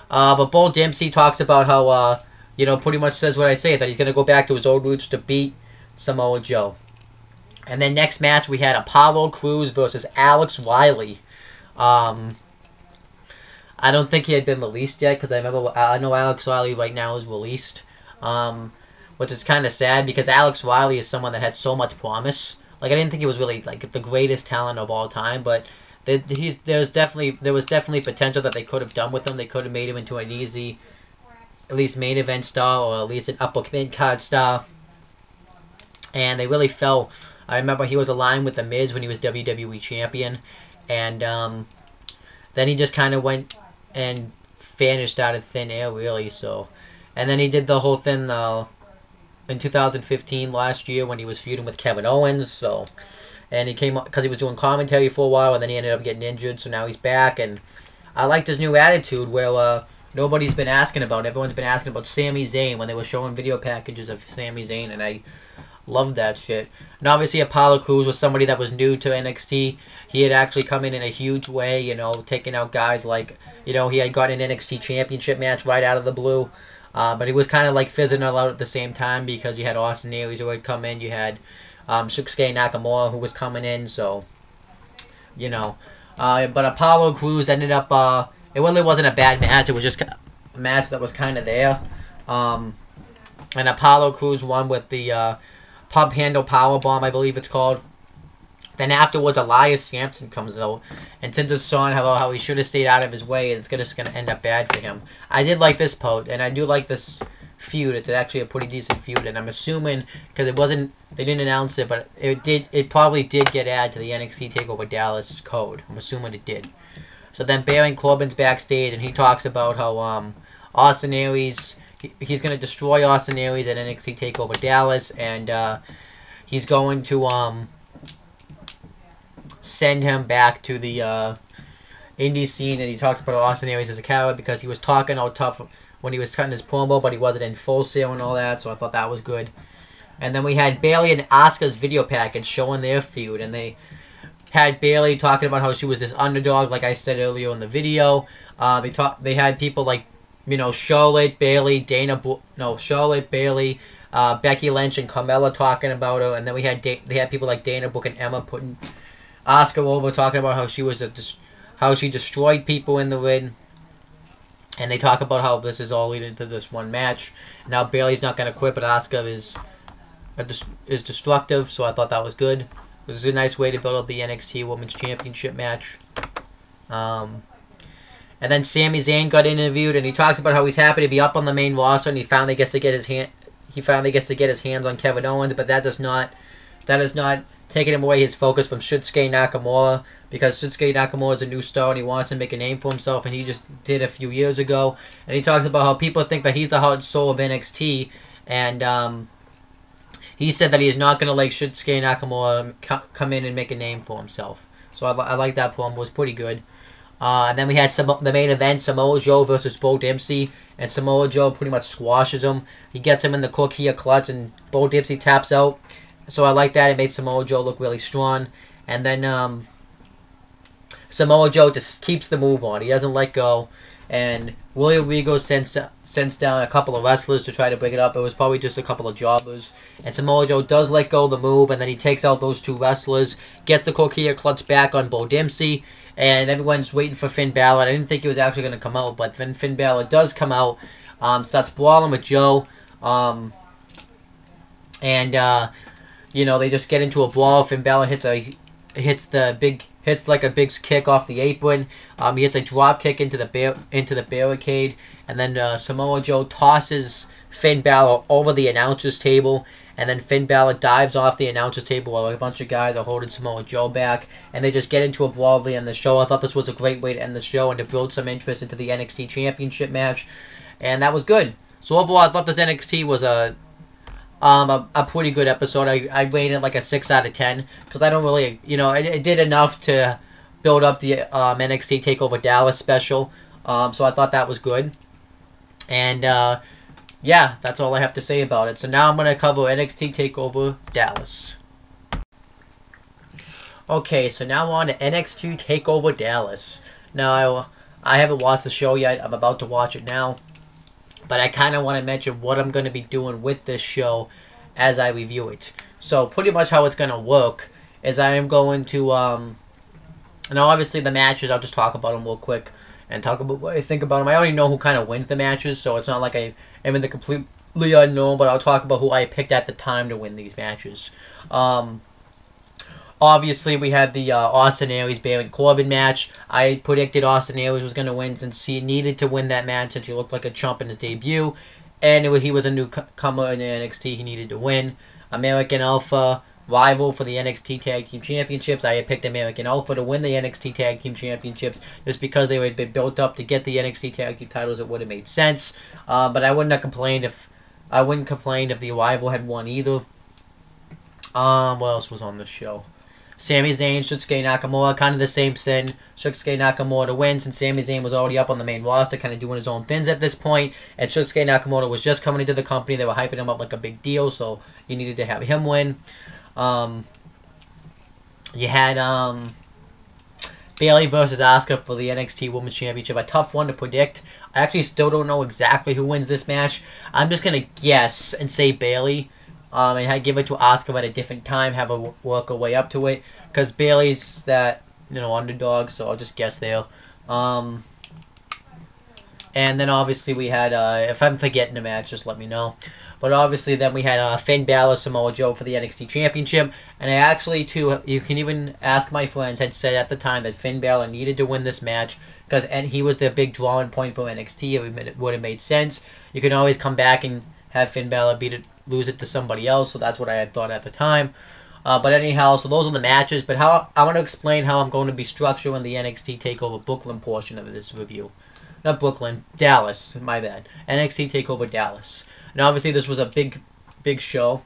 But Bo Dempsey talks about how you know, pretty much says what I say, that he's gonna go back to his old roots to beat Samoa Joe. And then next match we had Apollo Crews versus Alex Riley. I don't think he had been released yet, because I know Alex Riley right now is released. Which is kind of sad, because Alex Riley is someone that had so much promise. Like, I didn't think he was really like the greatest talent of all time, but there was definitely potential that they could have done with him. They could have made him into an easy, at least main event star, or at least an upper mid card star. And they really fell. I remember he was aligned with The Miz when he was WWE champion, and then he just kind of went and vanished out of thin air, really. So, and then he did the whole thing in 2015 last year when he was feuding with Kevin Owens. So, and he came up because he was doing commentary for a while, and then he ended up getting injured. So now he's back, and I liked his new attitude where nobody's been asking about. Everyone's been asking about Sami Zayn when they were showing video packages of Sami Zayn, and I loved that shit. And obviously Apollo Crews was somebody that was new to NXT. He had actually come in a huge way, you know, taking out guys like, you know, he had gotten an NXT championship match right out of the blue. But he was kind of like fizzing it out at the same time, because you had Austin Aries who had come in. You had Shinsuke Nakamura who was coming in. So, you know. But Apollo Crews ended up... it really wasn't a bad match. It was just a match that was kind of there. And Apollo Crews won with the pub handle powerbomb, I believe it's called. Then afterwards, Elias Sampson comes out, and Tinder's song about how he should have stayed out of his way, and it's just going to end up bad for him. I did like this part, and I do like this feud. It's actually a pretty decent feud, and I'm assuming, because they didn't announce it, but it probably did get added to the NXT TakeOver Dallas code. I'm assuming it did. So then Baron Corbin's backstage, and he talks about how Austin Aries, he's going to destroy Austin Aries at NXT TakeOver Dallas, and he's going to send him back to the indie scene. And he talks about Austin Aries as a coward because he was talking all tough when he was cutting his promo, but he wasn't in Full Sail and all that, so I thought that was good. And then we had Bayley and Asuka's video package showing their feud, and they had Bayley talking about how she was this underdog, like I said earlier in the video. They had people like, you know, Charlotte, Bayley, Becky Lynch, and Carmella talking about her, and then they had people like Dana Brooke and Emma putting Asuka over, talking about how she destroyed people in the ring, and they talk about how this is all leading to this one match. Now Bayley's not going to quit, but Asuka is destructive, so I thought that was good. This is a nice way to build up the NXT Women's Championship match. And then Sami Zayn got interviewed, and he talks about how he's happy to be up on the main roster, and he finally gets to get his hands on Kevin Owens, but that is not taking him away his focus from Shinsuke Nakamura, because Shinsuke Nakamura is a new star and he wants to make a name for himself, and he just did a few years ago. And he talks about how people think that he's the heart and soul of NXT, and he said that he is not going to let Shinsuke Nakamura come in and make a name for himself. So I like that promo. It was pretty good. And then we had the main event, Samoa Joe versus Bo Dempsey. And Samoa Joe pretty much squashes him. He gets him in the Corkia clutch, and Bo Dempsey taps out. So I like that. It made Samoa Joe look really strong. And then Samoa Joe just keeps the move on. He doesn't let go. And William Regal sends down a couple of wrestlers to try to break it up. It was probably just a couple of jobbers. And Samoa Joe does let go of the move, and then he takes out those two wrestlers, gets the Corkia clutch back on Bo Dempsey, and everyone's waiting for Finn Balor. I didn't think he was actually going to come out, but then Finn Balor does come out, starts brawling with Joe, you know, they just get into a brawl. Finn Balor hits like a big kick off the apron. He hits a drop kick into the barricade, and then Samoa Joe tosses Finn Balor over the announcer's table, and then Finn Balor dives off the announcer's table while a bunch of guys are holding Samoa Joe back, and they just get into a brawl in the show. I thought this was a great way to end the show and to build some interest into the NXT Championship match, and that was good. So overall, I thought this NXT was a pretty good episode. I rated it like a 6 out of 10 because I don't really, you know, it did enough to build up the NXT TakeOver Dallas special. So I thought that was good. And yeah, that's all I have to say about it. So now I'm going to cover NXT TakeOver Dallas. Okay, so now on to NXT TakeOver Dallas. Now, I haven't watched the show yet. I'm about to watch it now. But I kind of want to mention what I'm going to be doing with this show as I review it. So pretty much how it's going to work is I am going to, now obviously the matches, I'll just talk about them real quick and talk about what I think about them. I already know who kind of wins the matches, so it's not like I am in the completely unknown, but I'll talk about who I picked at the time to win these matches. Obviously, we had the Austin Aries Baron Corbin match. I predicted Austin Aries was going to win since he needed to win that match since he looked like a chump in his debut. And he was a newcomer in NXT. He needed to win. American Alpha rival for the NXT Tag Team Championships. I had picked American Alpha to win the NXT Tag Team Championships just because they had been built up to get the NXT Tag Team titles. It would have made sense. But I wouldn't have complained if the rival had won either. What else was on the show? Sami Zayn, Shinsuke Nakamura, kind of the same thing. Shinsuke Nakamura to win since Sami Zayn was already up on the main roster, kind of doing his own things at this point. And Shinsuke Nakamura was just coming into the company. They were hyping him up like a big deal, so you needed to have him win. You had Bayley versus Asuka for the NXT Women's Championship. A tough one to predict. I actually still don't know exactly who wins this match. I'm just going to guess and say Bayley. And give it to Asuka at a different time, have her work her way up to it. Because Bayley's that, you know, underdog, so I'll just guess there. And then obviously we had, if I'm forgetting a match, just let me know. But obviously then we had Finn Balor, Samoa Joe for the NXT Championship. And I actually, too, you can even ask my friends, had said at the time that Finn Balor needed to win this match. Because he was the big drawing point for NXT. It would have made sense. You can always come back and have Finn Balor lose it to somebody else, so that's what I had thought at the time. But anyhow, so those are the matches. But I want to explain how I'm going to be structuring the NXT TakeOver Brooklyn portion of this review. Not Brooklyn, Dallas. My bad. NXT TakeOver Dallas. And obviously, this was a big show.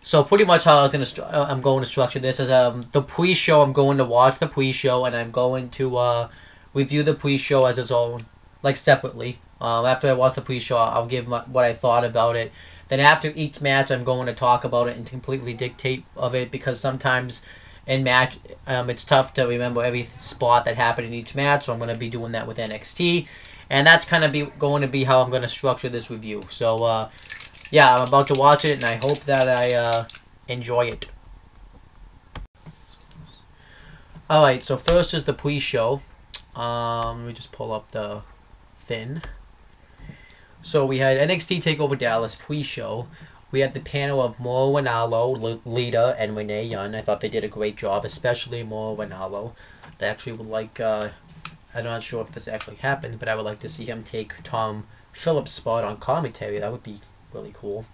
So pretty much how I'm going to structure this is the pre-show. I'm going to watch the pre-show, and I'm going to review the pre-show as its own, like separately. After I watch the pre-show, I'll give what I thought about it. Then after each match, I'm going to talk about it and completely dictate of it because sometimes in match, it's tough to remember every spot that happened in each match. So I'm going to be doing that with NXT, and that's kind of going to be how I'm going to structure this review. So yeah, I'm about to watch it, and I hope that I enjoy it. All right, so first is the pre-show. Let me just pull up the thing. So we had NXT TakeOver Dallas pre-show. We had the panel of Mauro Ranallo, Lita, and Renee Young. I thought they did a great job, especially Mauro Ranallo. I actually would like, I'm not sure if this actually happened, but I would like to see him take Tom Phillips' spot on commentary. That would be really cool.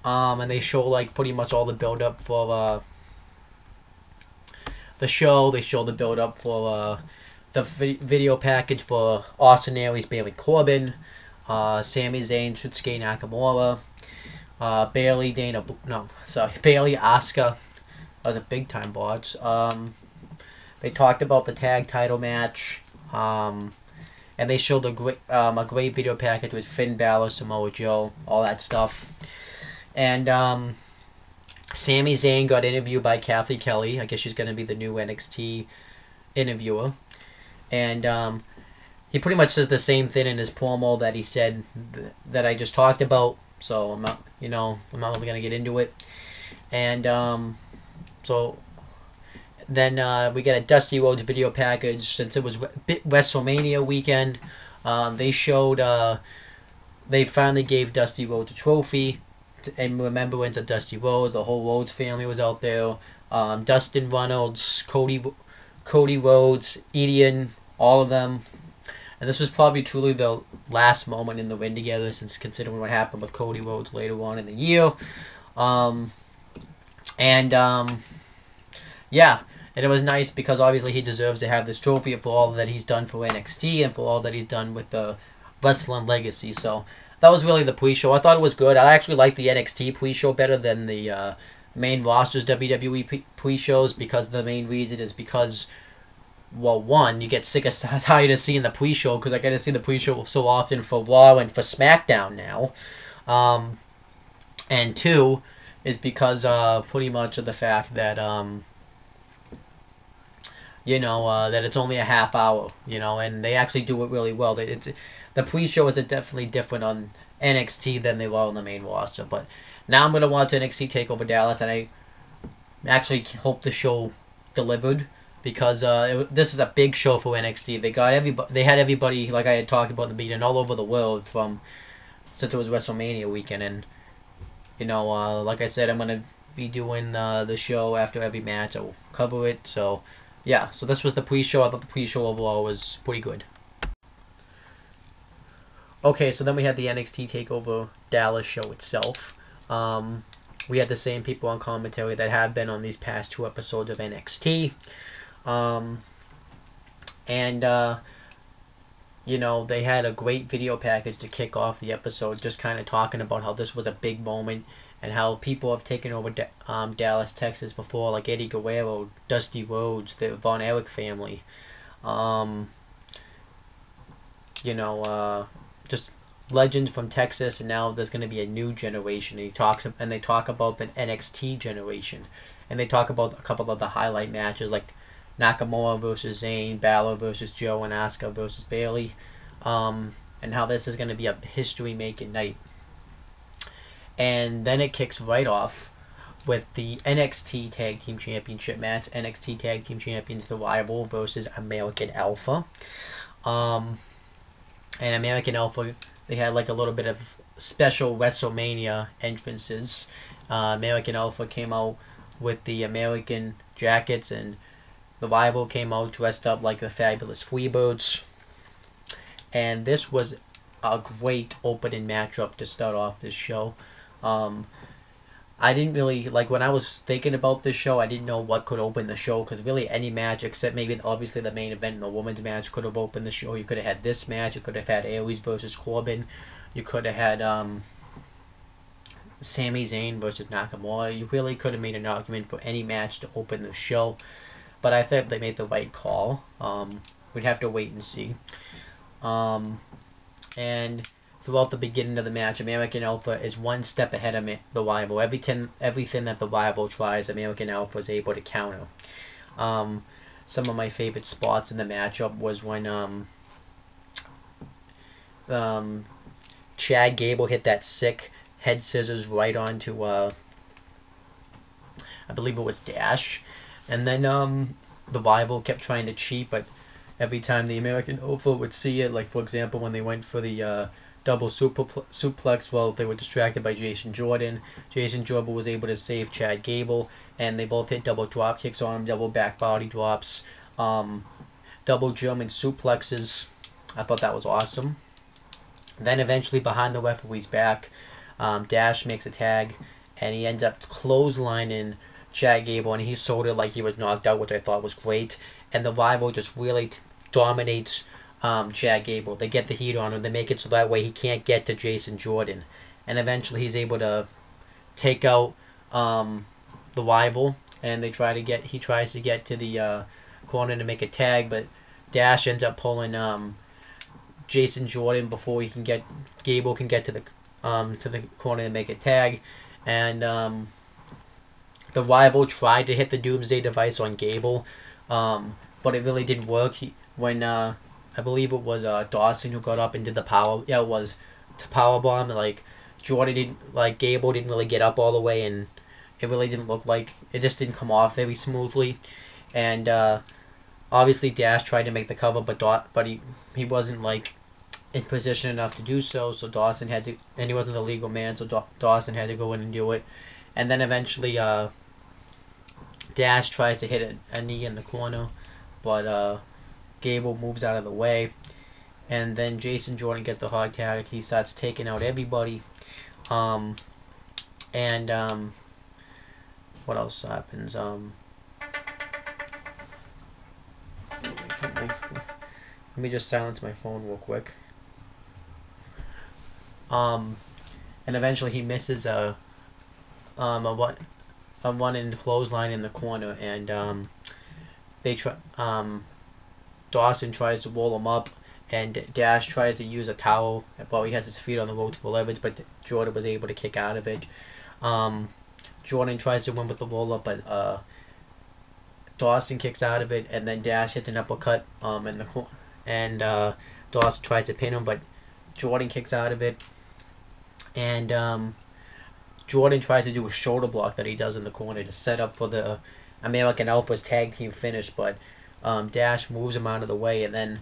And they show like pretty much all the build-up for the show. They show the build-up for the video package for Austin Aries, Baron Corbin, Sami Zayn, Shinsuke Nakamura. Bailey, Bailey, Asuka. That was a big time botch. They talked about the tag title match. And they showed a great video package with Finn Balor, Samoa Joe, all that stuff. And Sami Zayn got interviewed by Kathy Kelly. I guess she's going to be the new NXT interviewer. And he pretty much says the same thing in his promo that he said that I just talked about. So I'm not really going to get into it. And so then we get a Dusty Rhodes video package. Since it was WrestleMania weekend, they showed they finally gave Dusty Rhodes a trophy in remembrance of Dusty Rhodes. The whole Rhodes family was out there. Dustin Runnels, Cody Rhodes, Edian, all of them. And this was probably truly the last moment in the ring together, since considering what happened with Cody Rhodes later on in the year. Yeah, and it was nice because obviously he deserves to have this trophy for all that he's done for NXT and for all that he's done with the Wrestling Legacy. So that was really the pre-show. I thought it was good. I actually like the NXT pre-show better than the main roster's WWE pre-shows, because the main reason is because, well, one, you get sick of tired of seeing the pre-show, because I get to see the pre-show so often for Raw and for SmackDown now. And two is because pretty much of the fact that that it's only a half hour, and they actually do it really well. The pre-show is definitely different on NXT than they were on the main roster. But now I'm going to watch NXT TakeOver Dallas, and I actually hope the show delivered, because this is a big show for NXT. They had everybody, like I had talked about in the beginning, all over the world since it was WrestleMania weekend. And like I said, I'm going to be doing the show after every match. I will cover it. So yeah, so this was the pre-show. I thought the pre-show overall was pretty good. Okay, so then we had the NXT TakeOver Dallas show itself. We had the same people on commentary that have been on these past 2 episodes of NXT. They had a great video package to kick off the episode, just kind of talking about how this was a big moment and how people have taken over Dallas, Texas before, like Eddie Guerrero, Dusty Rhodes, the Von Erich family. Just legends from Texas, and now there's going to be a new generation. And they talk about the NXT generation, and they talk about a couple of the highlight matches, like Nakamura versus Zayn, Balor versus Joe, and Asuka versus Bailey, and how this is going to be a history-making night. And then it kicks right off with the NXT Tag Team Championship match. NXT Tag Team Champions The Rival versus American Alpha. And American Alpha, they had like a little bit of special WrestleMania entrances. American Alpha came out with the American jackets, and The Rival came out dressed up like the Fabulous Freebirds. And this was a great opening matchup to start off this show. I didn't really, when I was thinking about this show, I didn't know what could open the show, because really any match, except maybe obviously the main event and the women's match, could have opened the show. You could have had this match, you could have had Aries versus Corbin, you could have had Sami Zayn versus Nakamura. You really could have made an argument for any match to open the show, but I thought they made the right call. We'd have to wait and see. And throughout the beginning of the match, American Alpha is one step ahead of The Rival. Everything that The Rival tries, American Alpha is able to counter. Some of my favorite spots in the matchup was when Chad Gable hit that sick head scissors right onto, I believe it was Dash. And then The Rival kept trying to cheat, but every time the American Alpha would see it, like for example when they went for the double suplex, well, they were distracted by Jason Jordan. Jason Jordan was able to save Chad Gable, and they both hit double drop kicks on him, double back body drops, double German suplexes. I thought that was awesome. Then eventually behind the referee's back, Dash makes a tag, and he ends up clotheslining Chad Gable, and he sold it like he was knocked out, which I thought was great. And The Rival just really dominates Chad Gable. They get the heat on him. They make it so that way he can't get to Jason Jordan. And eventually he's able to take out the rival, and he tries to get to the corner to make a tag, but Dash ends up pulling Jason Jordan before Gable can get to the corner and make a tag, and the rival tried to hit the Doomsday device on Gable, but it really didn't work. I believe it was Dawson who got up and did the power. Yeah, it was to power bomb. Gable didn't really get up all the way, and it really didn't look like it just didn't come off very smoothly, and obviously Dash tried to make the cover, but he wasn't in position enough to do so. So Dawson had to, and he wasn't the legal man, so Dawson had to go in and do it, and then eventually Dash tries to hit a knee in the corner, but Gable moves out of the way, and then Jason Jordan gets the hard tag. He starts taking out everybody, and what else happens? Let me just silence my phone real quick. And eventually he misses a run-in clothesline in the corner, and Dawson tries to roll him up, and Dash tries to use a towel, but he has his feet on the ropes for leverage, but Jordan was able to kick out of it. Jordan tries to win with the roll-up, but Dawson kicks out of it, and then Dash hits an uppercut in the corner, and Dawson tries to pin him, but Jordan kicks out of it, and Jordan tries to do a shoulder block that he does in the corner to set up for the American Alpha's tag team finish, but Dash moves him out of the way, and then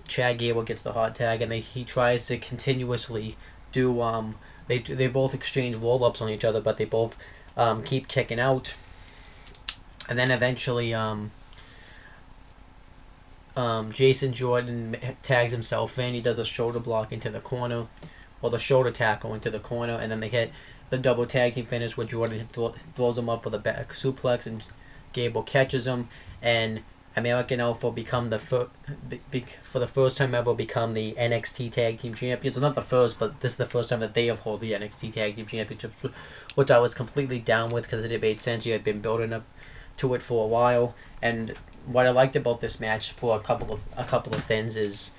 Chad Gable gets the hot tag, and he tries to continuously do they both exchange roll-ups on each other, but they both keep kicking out, and then eventually Jason Jordan tags himself in. He does a shoulder block into the corner, or the shoulder tackle into the corner, and then they hit the double tag team finish where Jordan throws him up with a back suplex, and Gable catches him, and American Alpha become for the first time ever become the NXT Tag Team Champions. Well, not the first, but this is the first time that they have held the NXT Tag Team Championships, which I was completely down with because it made sense. You had been building up to it for a while, and what I liked about this match for a couple of things is,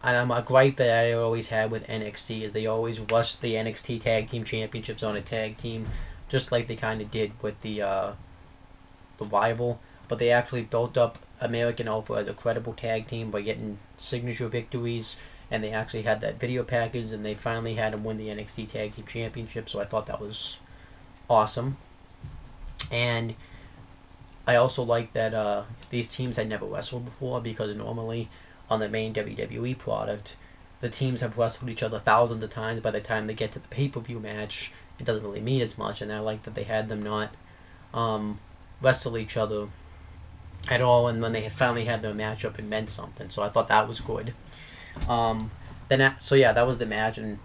and a gripe that I always had with NXT is they always rushed the NXT Tag Team Championships on a tag team, just like they kind of did with the rival. But they actually built up American Alpha as a credible tag team by getting signature victories, and they actually had that video package, and they finally had them win the NXT Tag Team Championship, so I thought that was awesome. And I also like that these teams had never wrestled before, because normally on the main WWE product, the teams have wrestled each other thousands of times. By the time they get to the pay-per-view match, it doesn't really mean as much, and I like that they had them not wrestle each other at all, and when they finally had their matchup, it meant something. So I thought that was good. That was the match, and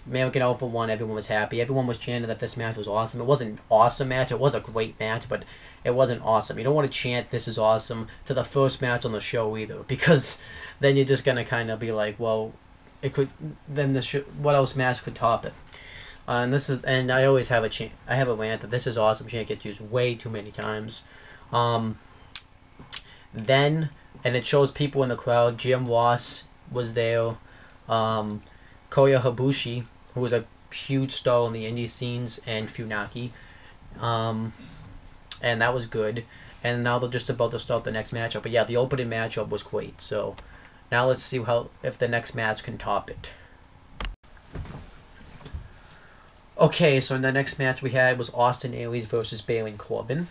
American Alpha won. Everyone was happy. Everyone was chanting that this match was awesome. It wasn't an awesome match. It was a great match, but it wasn't awesome. You don't want to chant "This is awesome" to the first match on the show either, because then you're just gonna kind of be like, well, it could. Then what else match could top it? And I always have I have a rant that "This is awesome" chant gets used way too many times. Then, and it shows people in the crowd. Jim Ross was there. Koya Habushi, who was a huge star in the indie scenes, and Funaki. And that was good. And now they're just about to start the next matchup. But yeah, the opening matchup was great. So now let's see if the next match can top it. Okay, so in the next match we had was Austin Aries versus Baron Corbin.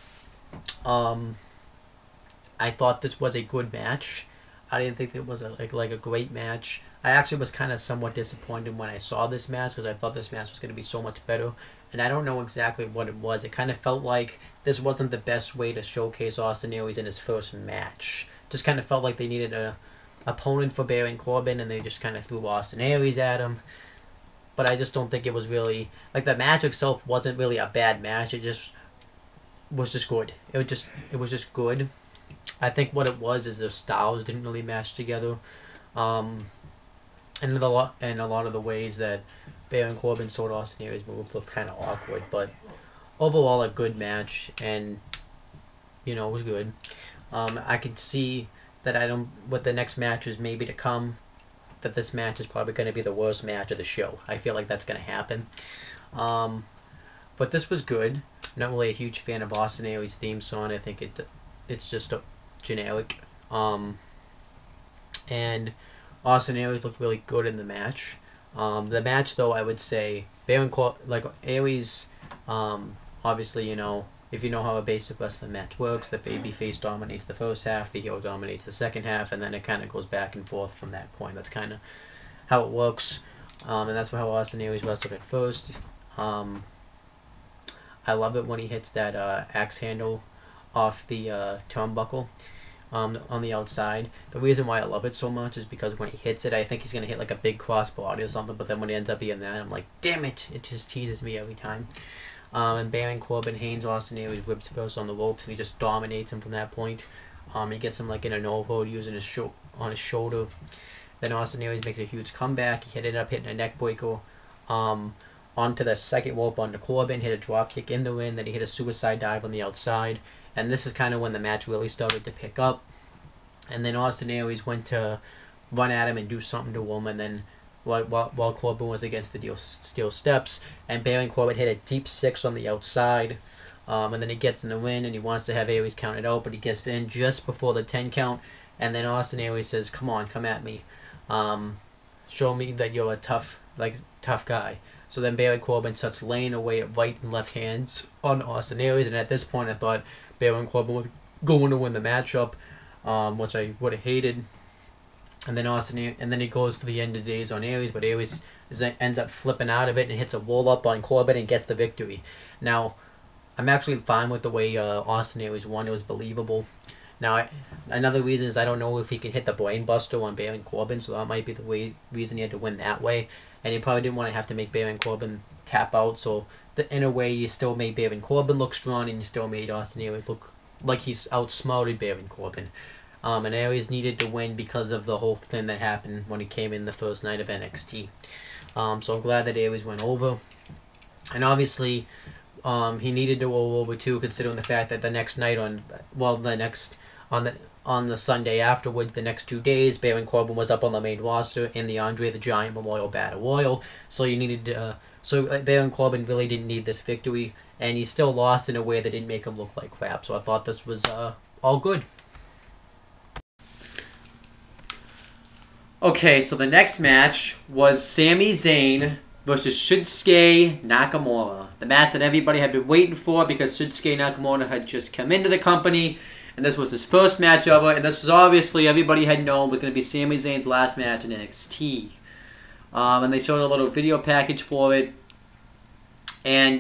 I thought this was a good match. I didn't think it was a great match. I actually was kind of somewhat disappointed when I saw this match, because I thought this match was going to be so much better. And I don't know exactly what it was. It kind of felt like this wasn't the best way to showcase Austin Aries in his first match. Just kind of felt like they needed an opponent for Baron Corbin, and they just kind of threw Austin Aries at him. But I just don't think it was really... the match itself wasn't really a bad match. It just was just good. It was just good. I think what it was is their styles didn't really match together. and a lot of the ways that Baron Corbin sold Austin Aries move looked kind of awkward, but overall a good match, and it was good. I could see that what the next match is maybe to come, that this match is probably going to be the worst match of the show. I feel like that's going to happen. But this was good. Not really a huge fan of Austin Aries' theme song. I think it's just generic. And Austin Aries looked really good in the match. The match, though, I would say Aries. Obviously, if you know how a basic wrestling match works, the babyface dominates the first half, the heel dominates the second half, and then it kind of goes back and forth from that point. That's kind of how it works, and that's how Austin Aries wrestled at first. I love it when he hits that axe handle off the turnbuckle on the outside. The reason why I love it so much is because when he hits it, I think he's going to hit like a big crossbody or something, but then when it ends up being that, I'm like, damn it, it just teases me every time. And Baron Corbin, Haynes, Austin Aries ribs first on the ropes, and he just dominates him from that point. He gets him like in a no-hold using on his shoulder. Then Austin Aries makes a huge comeback. He ended up hitting a neck breaker onto the second rope onto Corbin, hit a drop kick in the ring, then he hit a suicide dive on the outside. And this is kind of when the match really started to pick up. And then Austin Aries went to run at him and do something to him, and then while Corbin was against the steel steps, and Baron Corbin hit a deep 6 on the outside, and then he gets in the ring and he wants to have Aries counted out, but he gets in just before the 10 count, and then Austin Aries says, "Come on, come at me, show me that you're a tough guy." So then Baron Corbin starts laying away at right and left hands on Austin Aries, and at this point I thought Baron Corbin was going to win the matchup, which I would have hated. And then he goes for the end of days on Aries, but Aries ends up flipping out of it and hits a roll up on Corbin and gets the victory. Now, I'm actually fine with the way Austin Aries won. It was believable. Now, another reason is I don't know if he can hit the brain buster on Baron Corbin, so that might be the reason he had to win that way. And he probably didn't want to have to make Baron Corbin tap out, so in a way you still made Baron Corbin look strong, and you still made Austin Aries look like he's outsmarted Baron Corbin. And Aries needed to win because of the whole thing that happened when he came in the first night of NXT. So I'm glad that Aries went over. And obviously, he needed to go over too, considering the fact that the next night on the Sunday afterwards, the next 2 days, Baron Corbin was up on the main roster in the Andre the Giant Memorial Battle Royal. So Baron Corbin really didn't need this victory, and he still lost in a way that didn't make him look like crap. So I thought this was all good. Okay, so the next match was Sami Zayn versus Shinsuke Nakamura. The match that everybody had been waiting for because Shinsuke Nakamura had just come into the company, and this was his first match ever, and this was obviously, everybody had known, was going to be Sami Zayn's last match in NXT. And they showed a little video package for it, and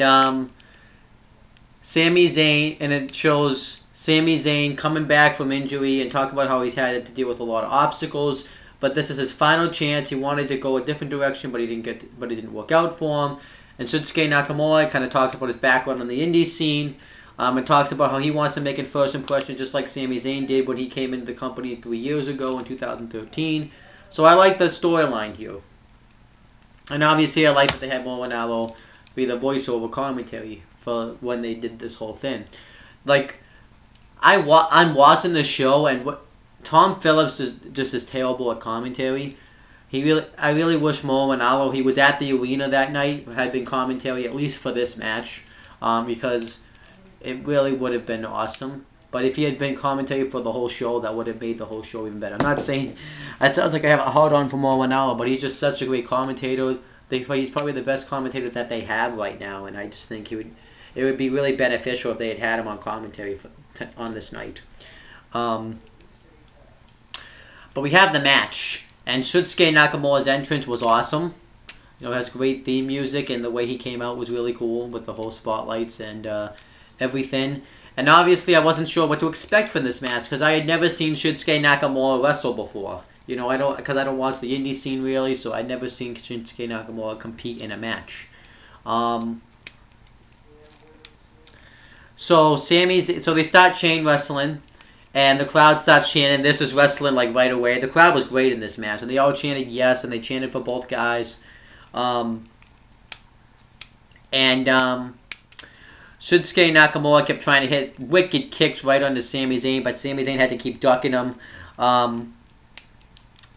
it shows Sami Zayn coming back from injury and talk about how he's had to deal with a lot of obstacles. But this is his final chance. He wanted to go a different direction, but it didn't work out for him. And Shinsuke Nakamura kind of talks about his background on the indie scene. And talks about how he wants to make a first impression just like Sami Zayn did when he came into the company 3 years ago in 2013. So I like the storyline here. And obviously I like that they had Mo Ranallo be the voiceover commentary for when they did this whole thing. Like, I'm watching the show, and Tom Phillips is just as terrible at commentary. I really wish Mo Ranallo, he was at the arena that night, had been commentary at least for this match, because it really would have been awesome. But if he had been commentary for the whole show, that would have made the whole show even better. I'm not saying, it sounds like I have a hard on for Mo Ranallo, but he's just such a great commentator. He's probably the best commentator that they have right now, and I just think it would be really beneficial if they had him on commentary on this night. But we have the match, and Shinsuke Nakamura's entrance was awesome. It has great theme music, and the way he came out was really cool with the whole spotlights and everything. And obviously, I wasn't sure what to expect from this match because I had never seen Shinsuke Nakamura wrestle before. Because I don't watch the indie scene really, so I'd never seen Shinsuke Nakamura compete in a match. So they start chain wrestling. And the crowd starts chanting, "This is wrestling," like right away. The crowd was great in this match, and they all chanted yes, and they chanted for both guys. Shinsuke Nakamura kept trying to hit wicked kicks right onto Sami Zayn, but Sami Zayn had to keep ducking them. And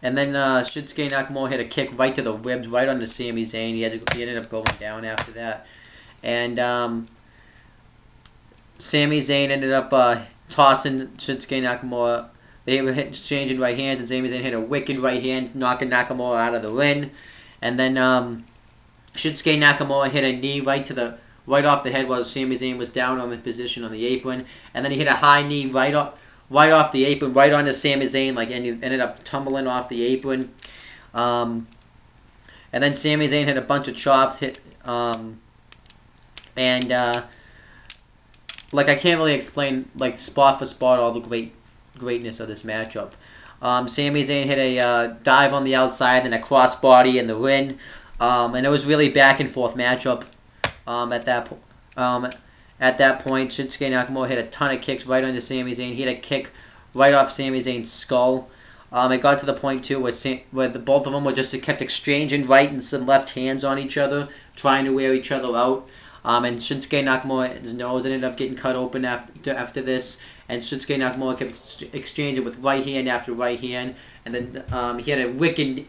then Shinsuke Nakamura hit a kick right to the ribs, right onto Sami Zayn. He ended up going down after that. And Sami Zayn ended up tossing Shinsuke Nakamura. They were exchanging right hands, and Sami Zayn hit a wicked right hand, knocking Nakamura out of the ring. And then Shinsuke Nakamura hit a knee right off the head while Sami Zayn was down on the position on the apron. And then he hit a high knee right off the apron, right onto Sami Zayn, and he ended up tumbling off the apron. And then Sami Zayn hit a bunch of chops, I can't really explain, spot for spot, all the greatness of this matchup. Sami Zayn hit a dive on the outside, then a crossbody in the ring. And it was really back and forth matchup at that point. Shinsuke Nakamura hit a ton of kicks right onto Sami Zayn. He hit a kick right off Sami Zayn's skull. It got to the point, too, where both of them kept exchanging right and left hands on each other, trying to wear each other out. And Shinsuke Nakamura's nose ended up getting cut open after this. And Shinsuke Nakamura kept exchanging with right hand after right hand. And then he had a wicked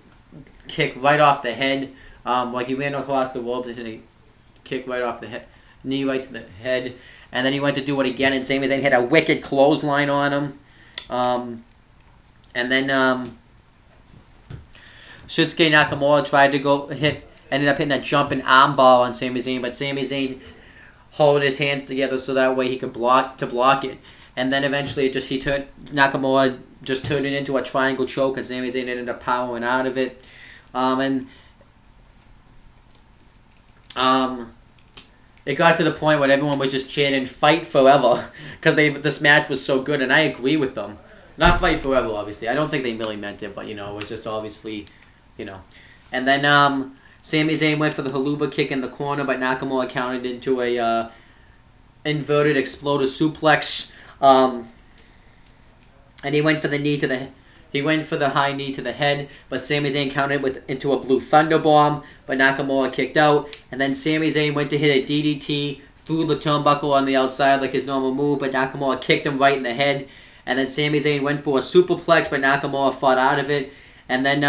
kick right off the head. He ran across the ropes and hit a kick right off the head, knee right to the head. And then he went to do it again, and Sami Zayn hit a wicked clothesline on him. And then Shinsuke Nakamura tried to ended up hitting a jumping armbar on Sami Zayn, but Sami Zayn held his hands together so that way he could block it. And then eventually Nakamura just turned it into a triangle choke, and Sami Zayn ended up powering out of it. It got to the point where everyone was just chanting "Fight Forever" because this match was so good, and I agree with them. Not "Fight Forever," obviously. I don't think they really meant it, but it was just obviously, And then Sami Zayn went for the haluva kick in the corner, but Nakamura countered into a inverted exploder suplex. And he went for the high knee to the head, but Sami Zayn countered into a blue thunder bomb, but Nakamura kicked out. And then Sami Zayn went to hit a DDT through the turnbuckle on the outside like his normal move, but Nakamura kicked him right in the head. And then Sami Zayn went for a superplex, but Nakamura fought out of it. And then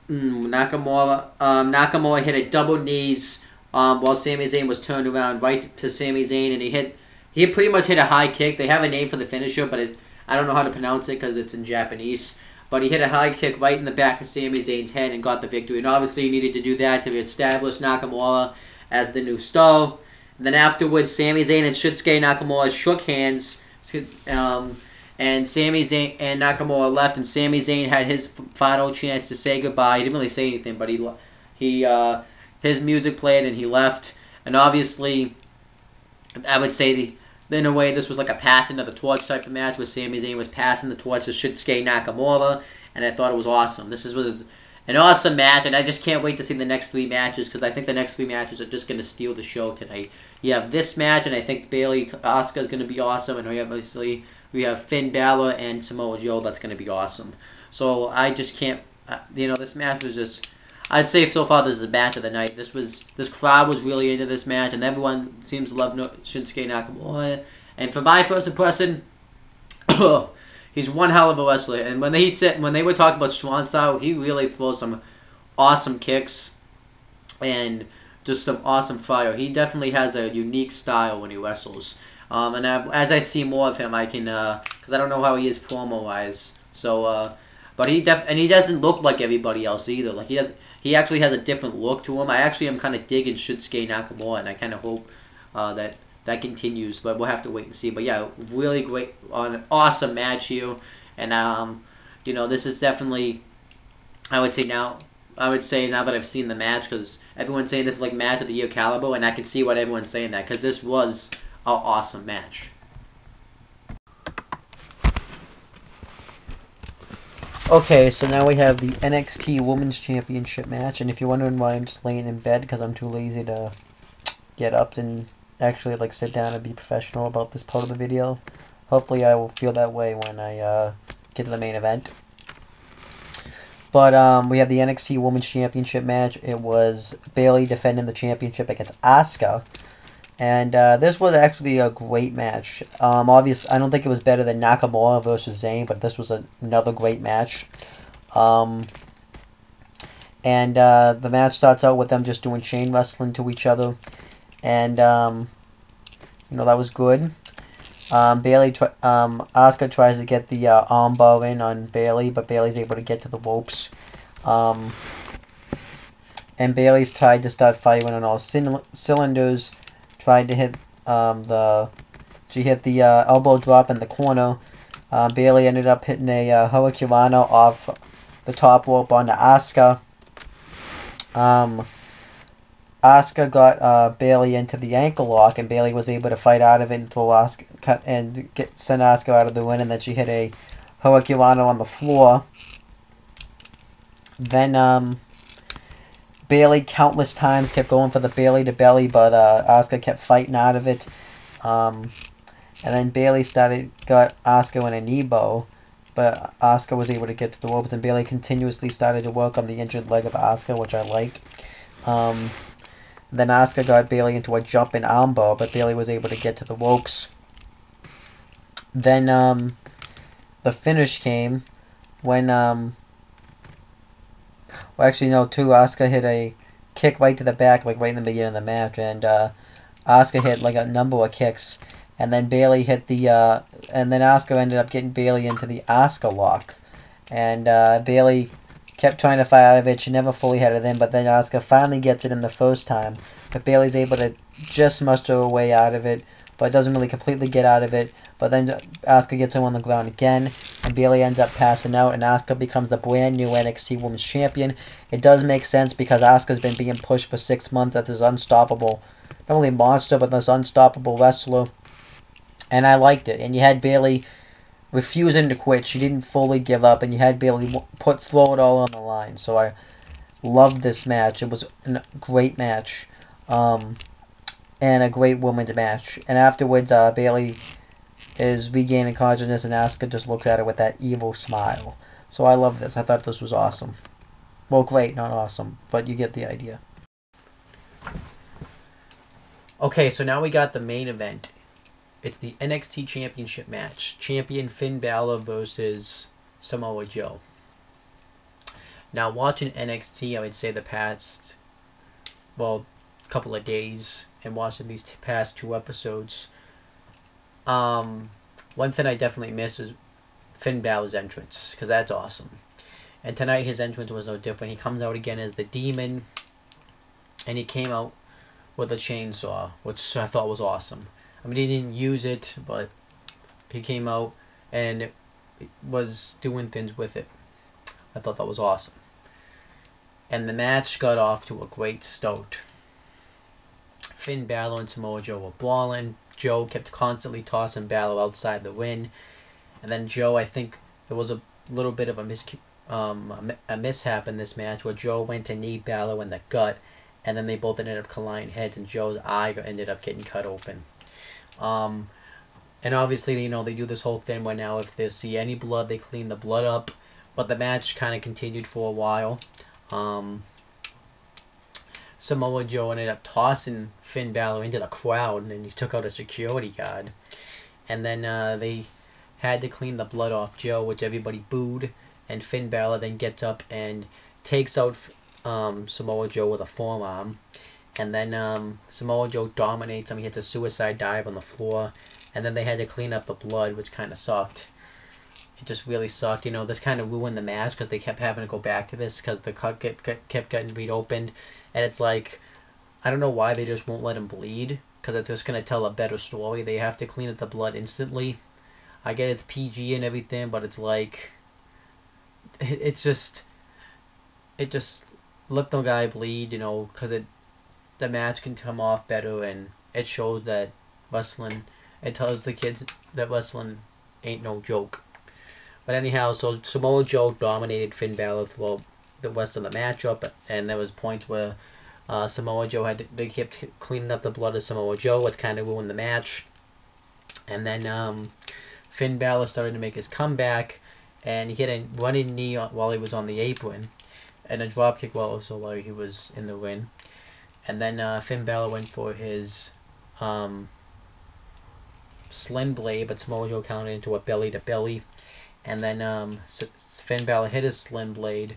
Nakamura hit a double knees while Sami Zayn was turned around right to Sami Zayn, and he pretty much hit a high kick. They have a name for the finisher, but I don't know how to pronounce it because it's in Japanese. But he hit a high kick right in the back of Sami Zayn's head and got the victory. And obviously he needed to do that to establish Nakamura as the new star. And then afterwards, Sami Zayn and Shinsuke Nakamura shook hands. And Sami Zayn and Nakamura left, and Sami Zayn had his final chance to say goodbye. He didn't really say anything, but his music played and he left. And obviously, I would say in a way this was like a passing of the torch type of match, where Sami Zayn was passing the torch to Shinsuke Nakamura, and I thought it was awesome. This was an awesome match, and I just can't wait to see the next 3 matches, because I think the next 3 matches are just going to steal the show tonight. You have this match, and I think Bayley Asuka is going to be awesome, and we have Finn Balor and Samoa Joe. That's going to be awesome. So I just can't, this match was just, I'd say so far this is the match of the night. This crowd was really into this match, and everyone seems to love Shinsuke Nakamura. And for my first impression, he's one hell of a wrestler. And when they were talking about strong style, he really throws some awesome kicks and just some awesome fire. He definitely has a unique style when he wrestles. And as I see more of him, I can, because I don't know how he is promo-wise. So, but he doesn't look like everybody else either. Like he actually has a different look to him. I actually am kind of digging Shinsuke Nakamura, and I kind of hope that continues. But we'll have to wait and see. But yeah, really great, an awesome match here, and this is definitely, I would say now that I've seen the match, because everyone's saying this is like match of the year caliber, and I can see what everyone's saying that, because this was an awesome match. Okay, so now we have the NXT Women's Championship match, and if you're wondering why I'm just laying in bed because I'm too lazy to get up and actually like sit down and be professional about this part of the video. Hopefully I will feel that way when I get to the main event. But we had the NXT Women's Championship match. It was Bayley defending the championship against Asuka. And this was actually a great match. Obviously, I don't think it was better than Nakamura versus Zayn, but this was another great match. The match starts out with them just doing chain wrestling to each other. And, you know, that was good. Asuka tries to get the armbar in on Bayley, but Bayley's able to get to the ropes. And Bayley's tried to start firing on all cylinders. Tried to hit she hit the elbow drop in the corner. Bayley ended up hitting a Hurricanrana off the top rope onto Asuka. Asuka got Bayley into the ankle lock, and Bayley was able to fight out of it and throw Asuka send Asuka out of the win. And then she hit a Hurricanrana on the floor. Then Bayley countless times kept going for the Bayley to belly, but Asuka kept fighting out of it. And then Bayley got Asuka in a knee bow, but Asuka was able to get to the ropes, and Bayley continuously started to work on the injured leg of Asuka, which I liked. Then Asuka got Bayley into a jumping armbar, but Bayley was able to get to the ropes. Then the finish came when Asuka hit a kick right to the back, like right in the beginning of the match, and Asuka hit like a number of kicks, and then Bayley hit and then Asuka ended up getting Bayley into the Asuka lock, and Bayley kept trying to fight out of it. She never fully had it in, but then Asuka finally gets it in the first time, but Bayley's able to just muster her way out of it, but doesn't really completely get out of it. But then Asuka gets him on the ground again, and Bayley ends up passing out, and Asuka becomes the brand new NXT Women's Champion. It does make sense because Asuka's been being pushed for 6 months as this unstoppable, not only monster, but this unstoppable wrestler. And I liked it. And you had Bayley refusing to quit. She didn't fully give up, and you had Bayley throw it all on the line. So I loved this match. It was a great match, and a great women's match. And afterwards, Bayley is regaining consciousness, and Asuka just looks at her with that evil smile. So I love this. I thought this was awesome. Well, great, not awesome, but you get the idea. Okay, so now we got the main event. It's the NXT Championship match. Champion Finn Balor versus Samoa Joe. Now, watching NXT, I would say the past, couple of days, and watching these past 2 episodes, one thing I definitely miss is Finn Balor's entrance, because that's awesome. And tonight his entrance was no different. He comes out again as the Demon, and he came out with a chainsaw, which I thought was awesome. I mean, he didn't use it, but he came out and was doing things with it. I thought that was awesome. And the match got off to a great start. Finn Balor and Samoa Joe were brawling. Joe kept constantly tossing Balor outside the ring. And then Joe, I think there was a little bit of a mishap in this match where Joe went to knee Balor in the gut, and then they both ended up colliding heads, and Joe's eye ended up getting cut open. And obviously, you know, they do this whole thing where now if they see any blood, they clean the blood up. But the match kind of continued for a while. Samoa Joe ended up tossing Finn Balor into the crowd, and then he took out a security guard. And then they had to clean the blood off Joe, which everybody booed. And Finn Balor then gets up and takes out Samoa Joe with a forearm. And then Samoa Joe dominates him. He hits a suicide dive on the floor. And then they had to clean up the blood, which kind of sucked. It just really sucked. You know, this kind of ruined the match because they kept having to go back to this because the cut kept getting reopened. And it's like, I don't know why they just won't let him bleed, because it's just going to tell a better story. They have to clean up the blood instantly. I get it's PG and everything, but it's like, it just let the guy bleed, you know, because the match can come off better, and it shows that wrestling, it tells the kids that wrestling ain't no joke. But anyhow, so Samoa Joe dominated Finn Balor throughout the rest of the matchup, and there was points where Samoa Joe they kept cleaning up the blood of Samoa Joe, which kind of ruined the match. And then Finn Balor started to make his comeback, and he hit a running knee while he was on the apron, and a dropkick while he was in the ring. And then Finn Balor went for his sling blade, but Samoa Joe counted into a belly to belly. And then Finn Balor hit his sling blade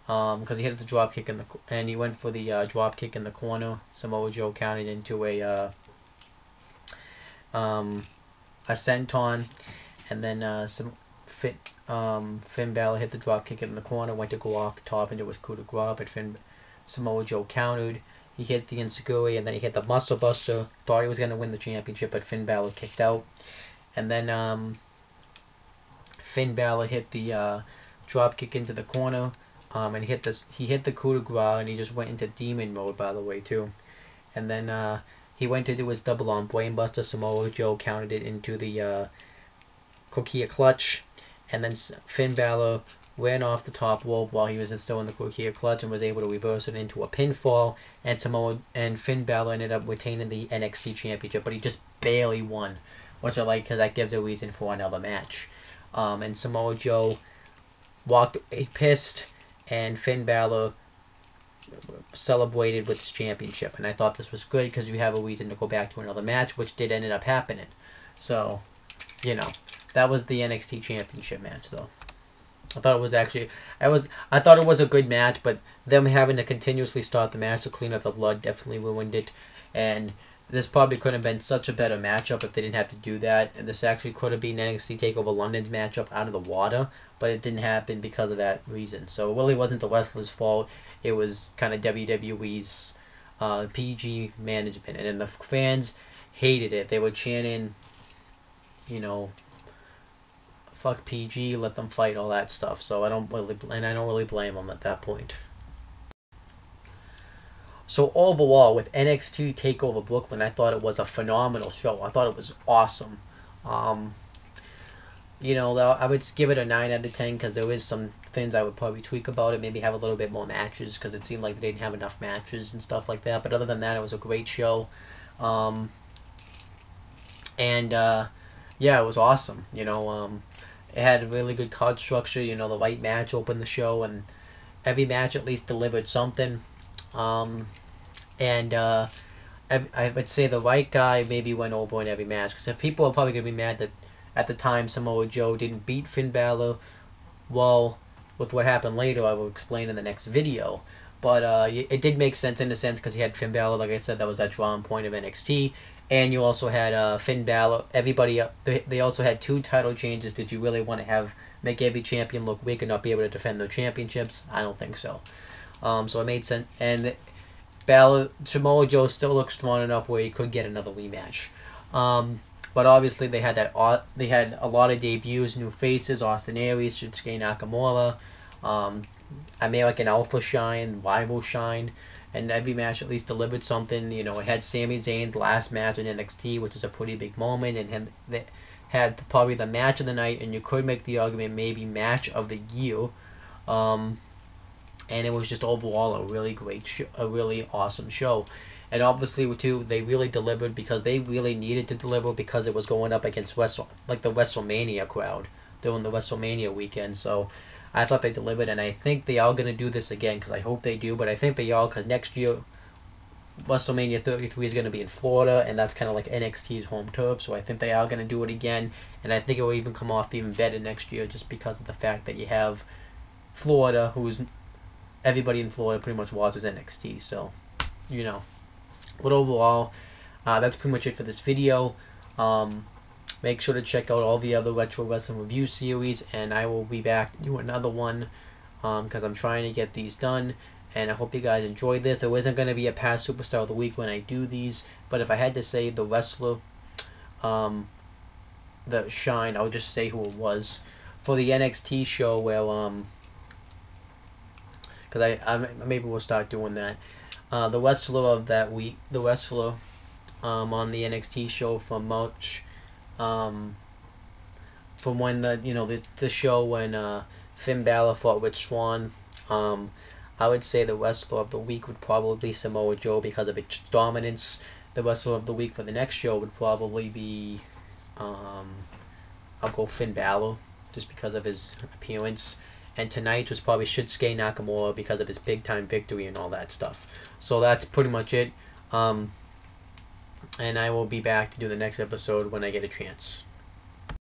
because he hit the drop kick and he went for the drop kick in the corner. Samoa Joe counted into a senton, and then Finn Balor hit the drop kick in the corner, went to go off the top into his coup de grace, but Samoa Joe countered. He hit the enziguri, and then he hit the muscle buster. Thought he was going to win the championship, but Finn Balor kicked out. And then Finn Balor hit the drop kick into the corner, and he hit the coup de grace, and he just went into demon mode, by the way, too. And then he went to do his double on brainbuster. Samoa Joe counted it into the Coquilla clutch, and then Finn Balor ran off the top rope while he was still in the Coquilla clutch and was able to reverse it into a pinfall. And Finn Balor ended up retaining the NXT championship, but he just barely won, which I like because that gives a reason for another match. And Samoa Joe walked pissed, and Finn Balor celebrated with his championship. And I thought this was good because you have a reason to go back to another match, which did end up happening. So, that was the NXT championship match, though. I thought it was I thought it was a good match, but them having to continuously start the match to clean up the blood definitely ruined it. And this probably could have been such a better matchup if they didn't have to do that. And this actually could have been NXT TakeOver London's matchup out of the water, but it didn't happen because of that reason. So it really wasn't the wrestlers' fault. It was kind of WWE's PG management. And then the fans hated it. They were chanting, fuck PG, let them fight, all that stuff. So I don't really blame them at that point. So overall, with NXT TakeOver Brooklyn, I thought it was a phenomenal show. I thought it was awesome. I would give it a 9 out of 10 because there is some things I would probably tweak about it. Maybe have a little bit more matches because it seemed like they didn't have enough matches and stuff like that. But other than that, it was a great show. It was awesome. It had a really good card structure. The right match opened the show, and every match at least delivered something. I would say the right guy maybe went over in every match, because people are probably going to be mad that at the time Samoa Joe didn't beat Finn Balor. Well, with what happened later, I will explain in the next video. But it did make sense in a sense because he had Finn Balor, like I said, that was that drawing point of NXT. And you also had Finn Balor. Everybody, they also had 2 title changes. Did you really want to make every champion look weak and not be able to defend their championships? I don't think so. So it made sense. And Samoa Joe still looks strong enough where he could get another rematch. But obviously they had a lot of debuts, new faces: Austin Aries, Shinsuke Nakamura. American Alpha shine, Rival shine. And every match at least delivered something. It had Sami Zayn's last match in NXT, which was a pretty big moment, and they had probably the match of the night, and you could make the argument maybe match of the year. And it was just overall a really great show, a really awesome show. And obviously, too, they really delivered because they really needed to deliver because it was going up against the WrestleMania crowd during the WrestleMania weekend. So I thought they delivered, and I think they are going to do this again, because I hope they do, but I think they are, because next year WrestleMania 33 is going to be in Florida, and that's kind of like NXT's home turf, so I think they are going to do it again, and I think it will even come off even better next year just because of the fact that you have Florida, everybody in Florida pretty much watches NXT, so, But overall, that's pretty much it for this video. Make sure to check out all the other Retro Wrestling Review series, and I will be back to do another one because I'm trying to get these done, and I hope you guys enjoyed this. There isn't going to be a past Superstar of the Week when I do these, but if I had to say the wrestler that shined, I would just say who it was. For the NXT show, because I maybe we'll start doing that. The wrestler of that week, on the NXT show from March, from when the show when Finn Balor fought with Swan. I would say the wrestler of the week would probably be Samoa Joe because of its dominance. The wrestler of the week for the next show would probably be, I'll go Finn Balor, just because of his appearance. And tonight was probably Shinsuke Nakamura because of his big-time victory and all that stuff. So that's pretty much it. And I will be back to do the next episode when I get a chance.